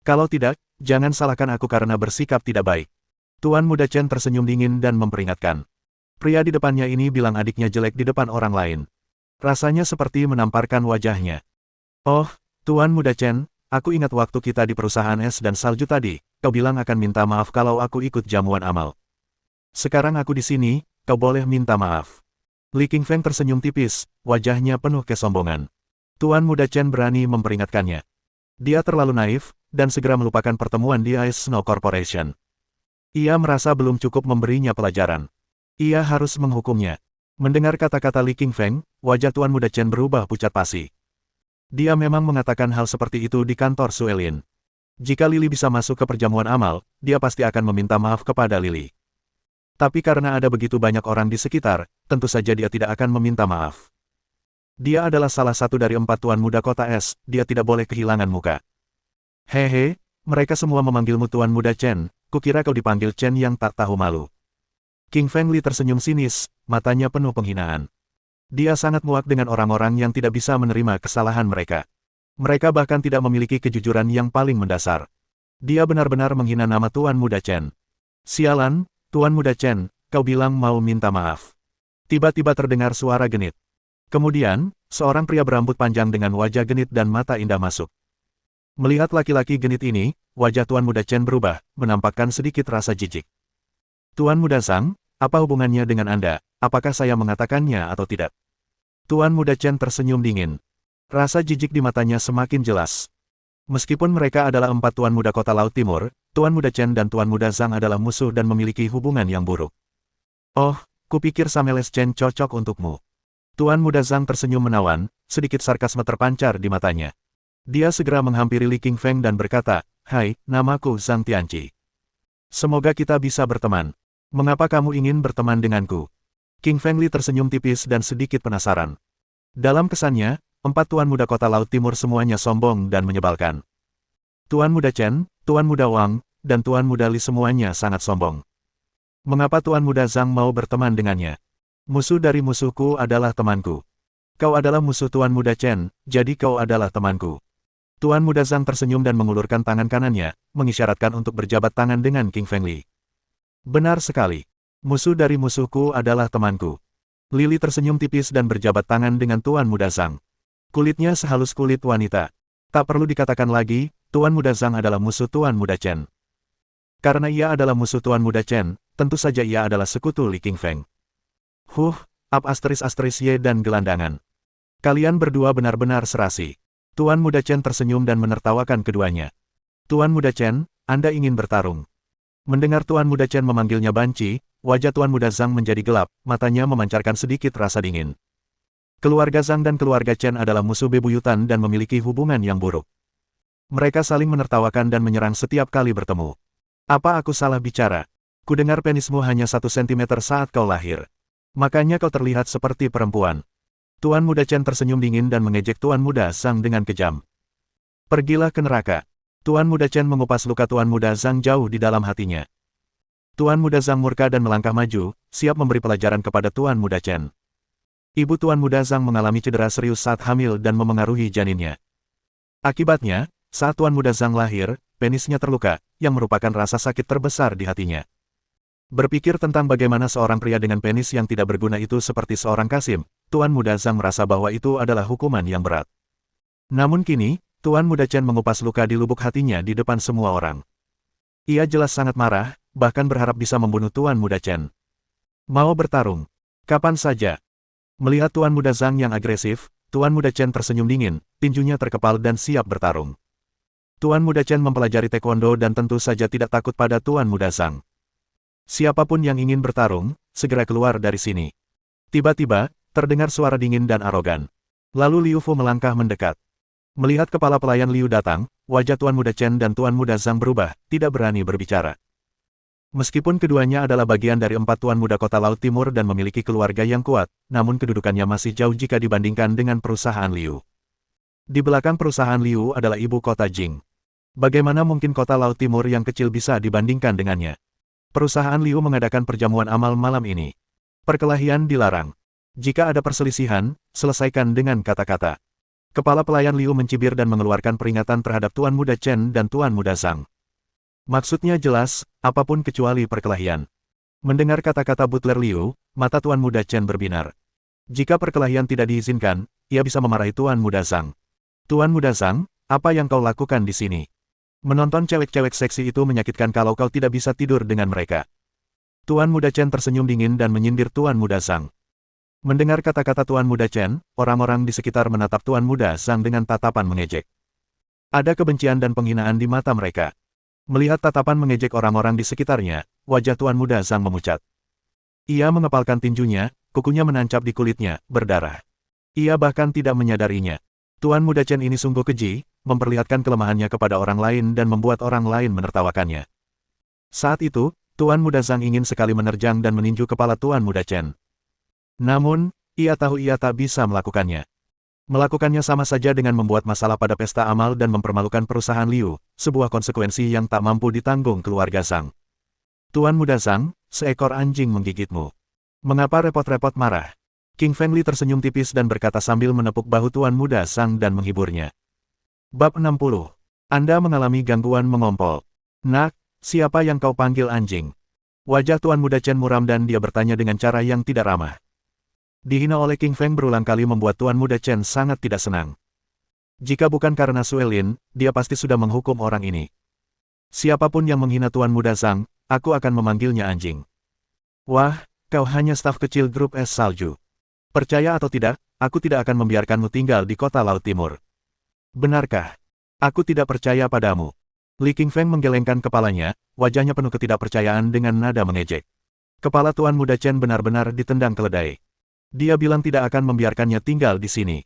Kalau tidak, jangan salahkan aku karena bersikap tidak baik. Tuan Muda Chen tersenyum dingin dan memperingatkan. Pria di depannya ini bilang adiknya jelek di depan orang lain. Rasanya seperti menamparkan wajahnya. Oh, Tuan Muda Chen, aku ingat waktu kita di perusahaan es dan salju tadi, kau bilang akan minta maaf kalau aku ikut jamuan amal. Sekarang aku di sini, kau boleh minta maaf. Li Qingfeng tersenyum tipis, wajahnya penuh kesombongan. Tuan Muda Chen berani memperingatkannya. Dia terlalu naif, dan segera melupakan pertemuan di Ice Snow Corporation. Ia merasa belum cukup memberinya pelajaran. Ia harus menghukumnya. Mendengar kata-kata Li Qingfeng, wajah Tuan Muda Chen berubah pucat pasi. Dia memang mengatakan hal seperti itu di kantor Suelin. Jika Lily bisa masuk ke perjamuan amal, dia pasti akan meminta maaf kepada Lily. Tapi karena ada begitu banyak orang di sekitar, tentu saja dia tidak akan meminta maaf. Dia adalah salah satu dari 4 tuan muda kota es, dia tidak boleh kehilangan muka. Hehe, mereka semua memanggilmu tuan muda Chen, kukira kau dipanggil Chen yang tak tahu malu. King Feng Li tersenyum sinis, matanya penuh penghinaan. Dia sangat muak dengan orang-orang yang tidak bisa menerima kesalahan mereka. Mereka bahkan tidak memiliki kejujuran yang paling mendasar. Dia benar-benar menghina nama tuan muda Chen. Sialan, tuan muda Chen, kau bilang mau minta maaf. Tiba-tiba terdengar suara genit. Kemudian, seorang pria berambut panjang dengan wajah genit dan mata indah masuk. Melihat laki-laki genit ini, wajah tuan muda Chen berubah, menampakkan sedikit rasa jijik. Tuan muda Zhang, apa hubungannya dengan Anda? Apakah saya mengatakannya atau tidak? Tuan muda Chen tersenyum dingin. Rasa jijik di matanya semakin jelas. Meskipun mereka adalah 4 tuan muda kota Laut Timur, tuan muda Chen dan tuan muda Zhang adalah musuh dan memiliki hubungan yang buruk. Oh, kupikir Sameles Chen cocok untukmu. Tuan muda Zhang tersenyum menawan, sedikit sarkasme terpancar di matanya. Dia segera menghampiri Li Qingfeng dan berkata, "Hai, namaku Zhang Tianqi. Semoga kita bisa berteman. Mengapa kamu ingin berteman denganku?" King Feng Li tersenyum tipis dan sedikit penasaran. Dalam kesannya, 4 tuan muda kota Laut Timur semuanya sombong dan menyebalkan. Tuan muda Chen, tuan muda Wang, dan tuan muda Li semuanya sangat sombong. Mengapa tuan muda Zhang mau berteman dengannya? Musuh dari musuhku adalah temanku. Kau adalah musuh tuan muda Chen, jadi kau adalah temanku. Tuan muda Zhang tersenyum dan mengulurkan tangan kanannya, mengisyaratkan untuk berjabat tangan dengan King Feng Li. Benar sekali. Musuh dari musuhku adalah temanku. Lily tersenyum tipis dan berjabat tangan dengan tuan muda Zhang. Kulitnya sehalus kulit wanita. Tak perlu dikatakan lagi, tuan muda Zhang adalah musuh tuan muda Chen. Karena ia adalah musuh tuan muda Chen, tentu saja ia adalah sekutu Li Qingfeng. !Y dan gelandangan. Kalian berdua benar-benar serasi. Tuan muda Chen tersenyum dan menertawakan keduanya. Tuan muda Chen, Anda ingin bertarung. Mendengar tuan muda Chen memanggilnya banci, wajah tuan muda Zhang menjadi gelap, matanya memancarkan sedikit rasa dingin. Keluarga Zhang dan keluarga Chen adalah musuh bebuyutan dan memiliki hubungan yang buruk. Mereka saling menertawakan dan menyerang setiap kali bertemu. Apa aku salah bicara? Kudengar penismu hanya 1 sentimeter saat kau lahir. Makanya kau terlihat seperti perempuan. Tuan muda Chen tersenyum dingin dan mengejek tuan muda Zhang dengan kejam. Pergilah ke neraka. Tuan muda Chen mengupas luka tuan muda Zhang jauh di dalam hatinya. Tuan muda Zhang murka dan melangkah maju, siap memberi pelajaran kepada tuan muda Chen. Ibu tuan muda Zhang mengalami cedera serius saat hamil dan memengaruhi janinnya. Akibatnya, saat tuan muda Zhang lahir, penisnya terluka, yang merupakan rasa sakit terbesar di hatinya. Berpikir tentang bagaimana seorang pria dengan penis yang tidak berguna itu seperti seorang kasim, tuan muda Zhang merasa bahwa itu adalah hukuman yang berat. Namun kini, tuan muda Chen mengupas luka di lubuk hatinya di depan semua orang. Ia jelas sangat marah, bahkan berharap bisa membunuh tuan muda Chen. Mau bertarung? Kapan saja? Melihat tuan muda Zhang yang agresif, tuan muda Chen tersenyum dingin, tinjunya terkepal dan siap bertarung. Tuan muda Chen mempelajari taekwondo dan tentu saja tidak takut pada tuan muda Zhang. Siapapun yang ingin bertarung, segera keluar dari sini. Tiba-tiba, terdengar suara dingin dan arogan. Lalu Liu Fu melangkah mendekat. Melihat kepala pelayan Liu datang, wajah tuan muda Chen dan tuan muda Zhang berubah, tidak berani berbicara. Meskipun keduanya adalah bagian dari 4 tuan muda kota Laut Timur dan memiliki keluarga yang kuat, namun kedudukannya masih jauh jika dibandingkan dengan perusahaan Liu. Di belakang perusahaan Liu adalah ibu kota Jing. Bagaimana mungkin kota Laut Timur yang kecil bisa dibandingkan dengannya? Perusahaan Liu mengadakan perjamuan amal malam ini. Perkelahian dilarang. Jika ada perselisihan, selesaikan dengan kata-kata. Kepala pelayan Liu mencibir dan mengeluarkan peringatan terhadap tuan muda Chen dan tuan muda Zhang. Maksudnya jelas, apapun kecuali perkelahian. Mendengar kata-kata butler Liu, mata tuan muda Chen berbinar. Jika perkelahian tidak diizinkan, ia bisa memarahi tuan muda Zhang. Tuan muda Zhang, apa yang kau lakukan di sini? Menonton cewek-cewek seksi itu menyakitkan kalau kau tidak bisa tidur dengan mereka. Tuan muda Chen tersenyum dingin dan menyindir tuan muda Zhang. Mendengar kata-kata tuan muda Chen, orang-orang di sekitar menatap tuan muda Zhang dengan tatapan mengejek. Ada kebencian dan penghinaan di mata mereka. Melihat tatapan mengejek orang-orang di sekitarnya, wajah tuan muda Zhang memucat. Ia mengepalkan tinjunya, kukunya menancap di kulitnya, berdarah. Ia bahkan tidak menyadarinya. Tuan muda Chen ini sungguh keji, memperlihatkan kelemahannya kepada orang lain dan membuat orang lain menertawakannya. Saat itu, Tuan Muda Zhang ingin sekali menerjang dan meninju kepala Tuan Muda Chen. Namun, ia tahu ia tak bisa melakukannya. Melakukannya sama saja dengan membuat masalah pada pesta amal dan mempermalukan perusahaan Liu, sebuah konsekuensi yang tak mampu ditanggung keluarga Zhang. Tuan Muda Zhang, seekor anjing menggigitmu. Mengapa repot-repot marah? King Feng Li tersenyum tipis dan berkata sambil menepuk bahu Tuan Muda Zhang dan menghiburnya. Bab 60. Anda mengalami gangguan mengompol. Nak, siapa yang kau panggil anjing? Wajah Tuan Muda Chen muram dan dia bertanya dengan cara yang tidak ramah. Dihina oleh King Feng berulang kali membuat Tuan Muda Chen sangat tidak senang. Jika bukan karena Sue Lin, dia pasti sudah menghukum orang ini. Siapapun yang menghina Tuan Muda Zhang, aku akan memanggilnya anjing. Wah, kau hanya staf kecil grup es salju. Percaya atau tidak, aku tidak akan membiarkanmu tinggal di kota Laut Timur. Benarkah? Aku tidak percaya padamu. Li King Feng menggelengkan kepalanya, wajahnya penuh ketidakpercayaan dengan nada mengejek. Kepala Tuan Muda Chen benar-benar ditendang keledai. Dia bilang tidak akan membiarkannya tinggal di sini.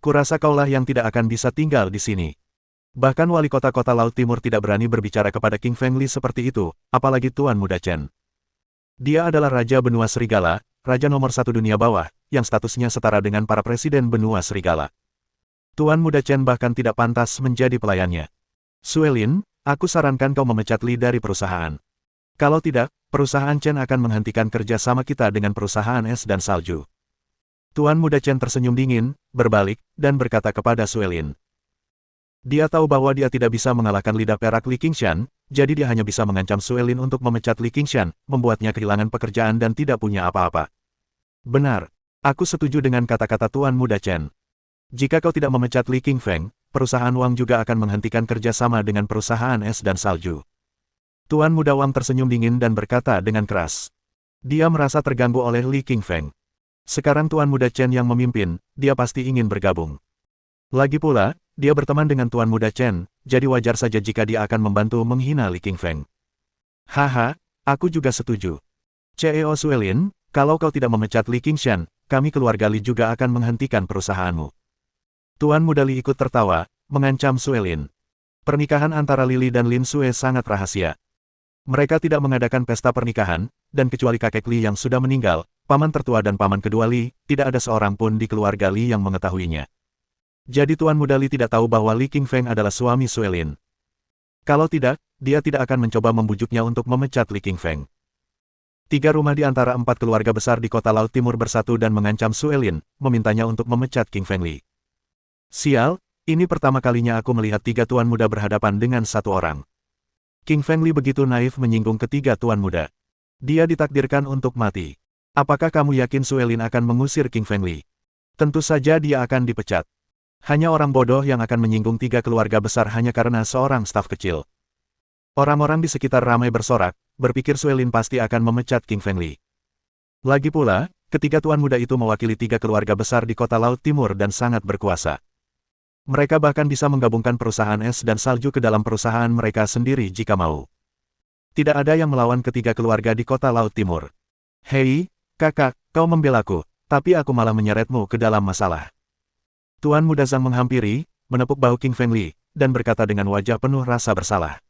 Kurasa kaulah yang tidak akan bisa tinggal di sini. Bahkan wali kota-kota Laut Timur tidak berani berbicara kepada King Feng Li seperti itu, apalagi Tuan Muda Chen. Dia adalah Raja Benua Serigala, Raja nomor 1 dunia bawah, yang statusnya setara dengan para presiden Benua Serigala. Tuan Muda Chen bahkan tidak pantas menjadi pelayannya. Sue Lin, aku sarankan kau memecat Li dari perusahaan. Kalau tidak, perusahaan Chen akan menghentikan kerja sama kita dengan perusahaan es dan salju. Tuan Muda Chen tersenyum dingin, berbalik, dan berkata kepada Sue Lin. Dia tahu bahwa dia tidak bisa mengalahkan lidah perak Li Qingshan, jadi dia hanya bisa mengancam Sue Lin untuk memecat Li Qingshan, membuatnya kehilangan pekerjaan dan tidak punya apa-apa. Benar, aku setuju dengan kata-kata Tuan Muda Chen. Jika kau tidak memecat Li King Feng, perusahaan Wang juga akan menghentikan kerja sama dengan perusahaan es dan salju. Tuan Muda Wang tersenyum dingin dan berkata dengan keras. Dia merasa terganggu oleh Li King Feng. Sekarang Tuan Muda Chen yang memimpin, dia pasti ingin bergabung. Lagi pula, dia berteman dengan Tuan Muda Chen, jadi wajar saja jika dia akan membantu menghina Li King Feng. Haha, aku juga setuju. CEO Sue Lin, kalau kau tidak memecat Li Qingshan, kami keluarga Li juga akan menghentikan perusahaanmu. Tuan Muda Li ikut tertawa, mengancam Sue Lin. Pernikahan antara Lili dan Lin Sue sangat rahasia. Mereka tidak mengadakan pesta pernikahan, dan kecuali kakek Li yang sudah meninggal, paman tertua dan paman kedua Li, tidak ada seorang pun di keluarga Li yang mengetahuinya. Jadi Tuan Muda Li tidak tahu bahwa Li King Feng adalah suami Sue Lin. Kalau tidak, dia tidak akan mencoba membujuknya untuk memecat Li King Feng. 3 rumah di antara 4 keluarga besar di kota Laut Timur bersatu dan mengancam Sue Lin, memintanya untuk memecat King Feng Li. Sial, ini pertama kalinya aku melihat 3 tuan muda berhadapan dengan satu orang. King Feng Li begitu naif menyinggung ketiga tuan muda. Dia ditakdirkan untuk mati. Apakah kamu yakin Sue Lin akan mengusir King Feng Li? Tentu saja dia akan dipecat. Hanya orang bodoh yang akan menyinggung 3 keluarga besar hanya karena seorang staf kecil. Orang-orang di sekitar ramai bersorak, berpikir Sue Lin pasti akan memecat King Feng Li. Lagi pula, ketiga tuan muda itu mewakili 3 keluarga besar di kota Laut Timur dan sangat berkuasa. Mereka bahkan bisa menggabungkan perusahaan es dan salju ke dalam perusahaan mereka sendiri jika mau. Tidak ada yang melawan ketiga keluarga di kota Laut Timur. Hei, kakak, kau membelaku, tapi aku malah menyeretmu ke dalam masalah. Tuan Muda Zhang menghampiri, menepuk bahu King Feng Li, dan berkata dengan wajah penuh rasa bersalah.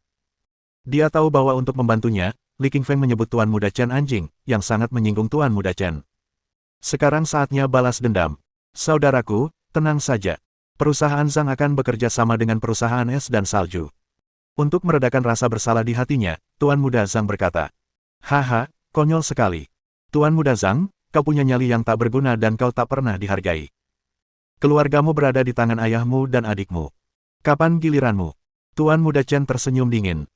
Dia tahu bahwa untuk membantunya, Li King Feng menyebut Tuan Muda Chen anjing, yang sangat menyinggung Tuan Muda Chen. Sekarang saatnya balas dendam. Saudaraku, tenang saja. Perusahaan Zhang akan bekerja sama dengan perusahaan es dan salju. Untuk meredakan rasa bersalah di hatinya, Tuan Muda Zhang berkata, haha, konyol sekali. Tuan Muda Zhang, kau punya nyali yang tak berguna dan kau tak pernah dihargai. Keluargamu berada di tangan ayahmu dan adikmu. Kapan giliranmu? Tuan Muda Chen tersenyum dingin.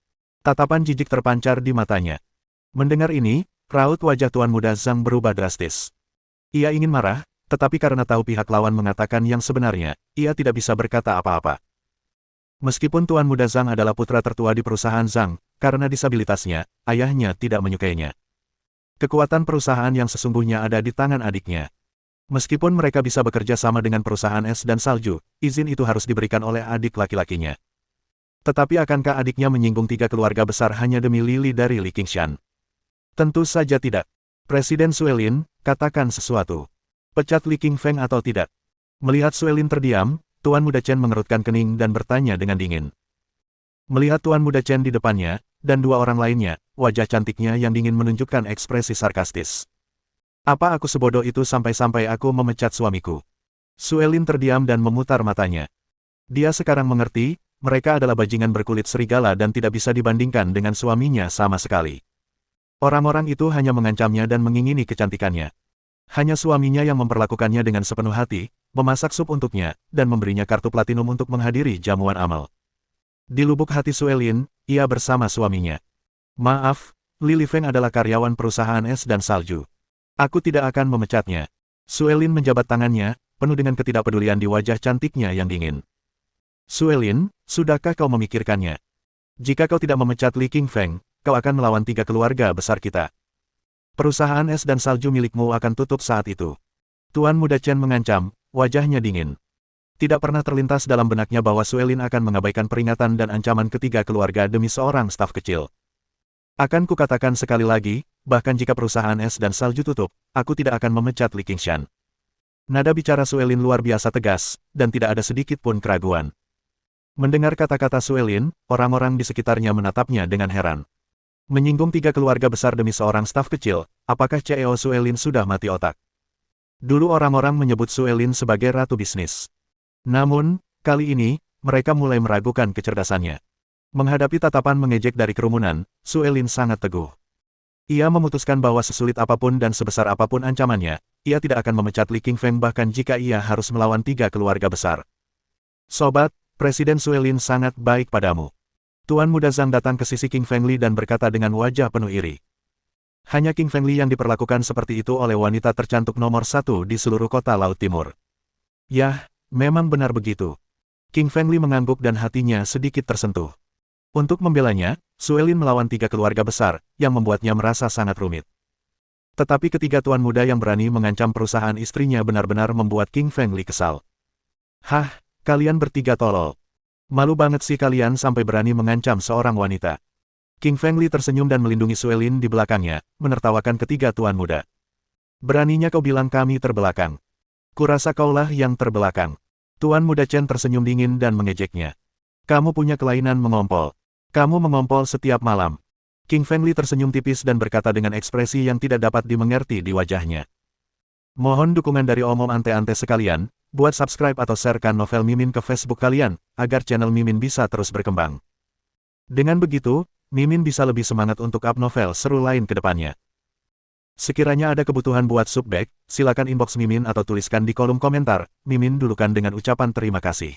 Tatapan jijik terpancar di matanya. Mendengar ini, raut wajah Tuan Muda Zhang berubah drastis. Ia ingin marah, tetapi karena tahu pihak lawan mengatakan yang sebenarnya, ia tidak bisa berkata apa-apa. Meskipun Tuan Muda Zhang adalah putra tertua di perusahaan Zhang, karena disabilitasnya, ayahnya tidak menyukainya. Kekuatan perusahaan yang sesungguhnya ada di tangan adiknya. Meskipun mereka bisa bekerja sama dengan perusahaan es dan salju, izin itu harus diberikan oleh adik laki-lakinya. Tetapi akankah adiknya menyinggung 3 keluarga besar hanya demi Lili dari Li Qingshan? Tentu saja tidak. Presiden Sue Lin, katakan sesuatu. Pecat Li King Feng atau tidak? Melihat Sue Lin terdiam, Tuan Muda Chen mengerutkan kening dan bertanya dengan dingin. Melihat Tuan Muda Chen di depannya, dan dua orang lainnya, wajah cantiknya yang dingin menunjukkan ekspresi sarkastis. Apa aku sebodoh itu sampai-sampai aku memecat suamiku? Suelin terdiam dan memutar matanya. Dia sekarang mengerti, mereka adalah bajingan berkulit serigala dan tidak bisa dibandingkan dengan suaminya sama sekali. Orang-orang itu hanya mengancamnya dan mengingini kecantikannya. Hanya suaminya yang memperlakukannya dengan sepenuh hati, memasak sup untuknya, dan memberinya kartu platinum untuk menghadiri jamuan amal. Di lubuk hati Suelin, ia bersama suaminya. Maaf, Lili Feng adalah karyawan perusahaan es dan salju. Aku tidak akan memecatnya. Suelin menjabat tangannya, penuh dengan ketidakpedulian di wajah cantiknya yang dingin. Suelin, sudahkah kau memikirkannya? Jika kau tidak memecat Li Qingfeng, kau akan melawan 3 keluarga besar kita. Perusahaan es dan salju milikmu akan tutup saat itu. Tuan Muda Chen mengancam, wajahnya dingin. Tidak pernah terlintas dalam benaknya bahwa Suelin akan mengabaikan peringatan dan ancaman ketiga keluarga demi seorang staf kecil. Akan kukatakan sekali lagi, bahkan jika perusahaan es dan salju tutup, aku tidak akan memecat Li Qingshan. Nada bicara Suelin luar biasa tegas, dan tidak ada sedikit pun keraguan. Mendengar kata-kata Suelin, orang-orang di sekitarnya menatapnya dengan heran. Menyinggung 3 keluarga besar demi seorang staf kecil, apakah CEO Suelin sudah mati otak? Dulu orang-orang menyebut Suelin sebagai ratu bisnis. Namun, kali ini, mereka mulai meragukan kecerdasannya. Menghadapi tatapan mengejek dari kerumunan, Suelin sangat teguh. Ia memutuskan bahwa sesulit apapun dan sebesar apapun ancamannya, ia tidak akan memecat Li Qingfeng bahkan jika ia harus melawan 3 keluarga besar. Sobat, Presiden Suelin sangat baik padamu. Tuan Muda Zhang datang ke sisi King Feng Li dan berkata dengan wajah penuh iri. Hanya King Feng Li yang diperlakukan seperti itu oleh wanita tercantik nomor 1 di seluruh kota Laut Timur. Yah, memang benar begitu. King Feng Li mengangguk dan hatinya sedikit tersentuh. Untuk membelanya, Suelin melawan 3 keluarga besar, yang membuatnya merasa sangat rumit. Tetapi ketiga tuan muda yang berani mengancam perusahaan istrinya benar-benar membuat King Feng Li kesal. Hah, kalian bertiga tolol. Malu banget sih kalian sampai berani mengancam seorang wanita. King Feng Li tersenyum dan melindungi Suelin di belakangnya, menertawakan ketiga tuan muda. Beraninya kau bilang kami terbelakang. Kurasa kaulah yang terbelakang. Tuan Muda Chen tersenyum dingin dan mengejeknya. Kamu punya kelainan mengompol. Kamu mengompol setiap malam. King Feng Li tersenyum tipis dan berkata dengan ekspresi yang tidak dapat dimengerti di wajahnya. Mohon dukungan dari omom ante-ante sekalian. Buat subscribe atau sharekan novel Mimin ke Facebook kalian, agar channel Mimin bisa terus berkembang. Dengan begitu, Mimin bisa lebih semangat untuk up novel seru lain ke depannya. Sekiranya ada kebutuhan buat subbag, silakan inbox Mimin atau tuliskan di kolom komentar. Mimin dulukan dengan ucapan terima kasih.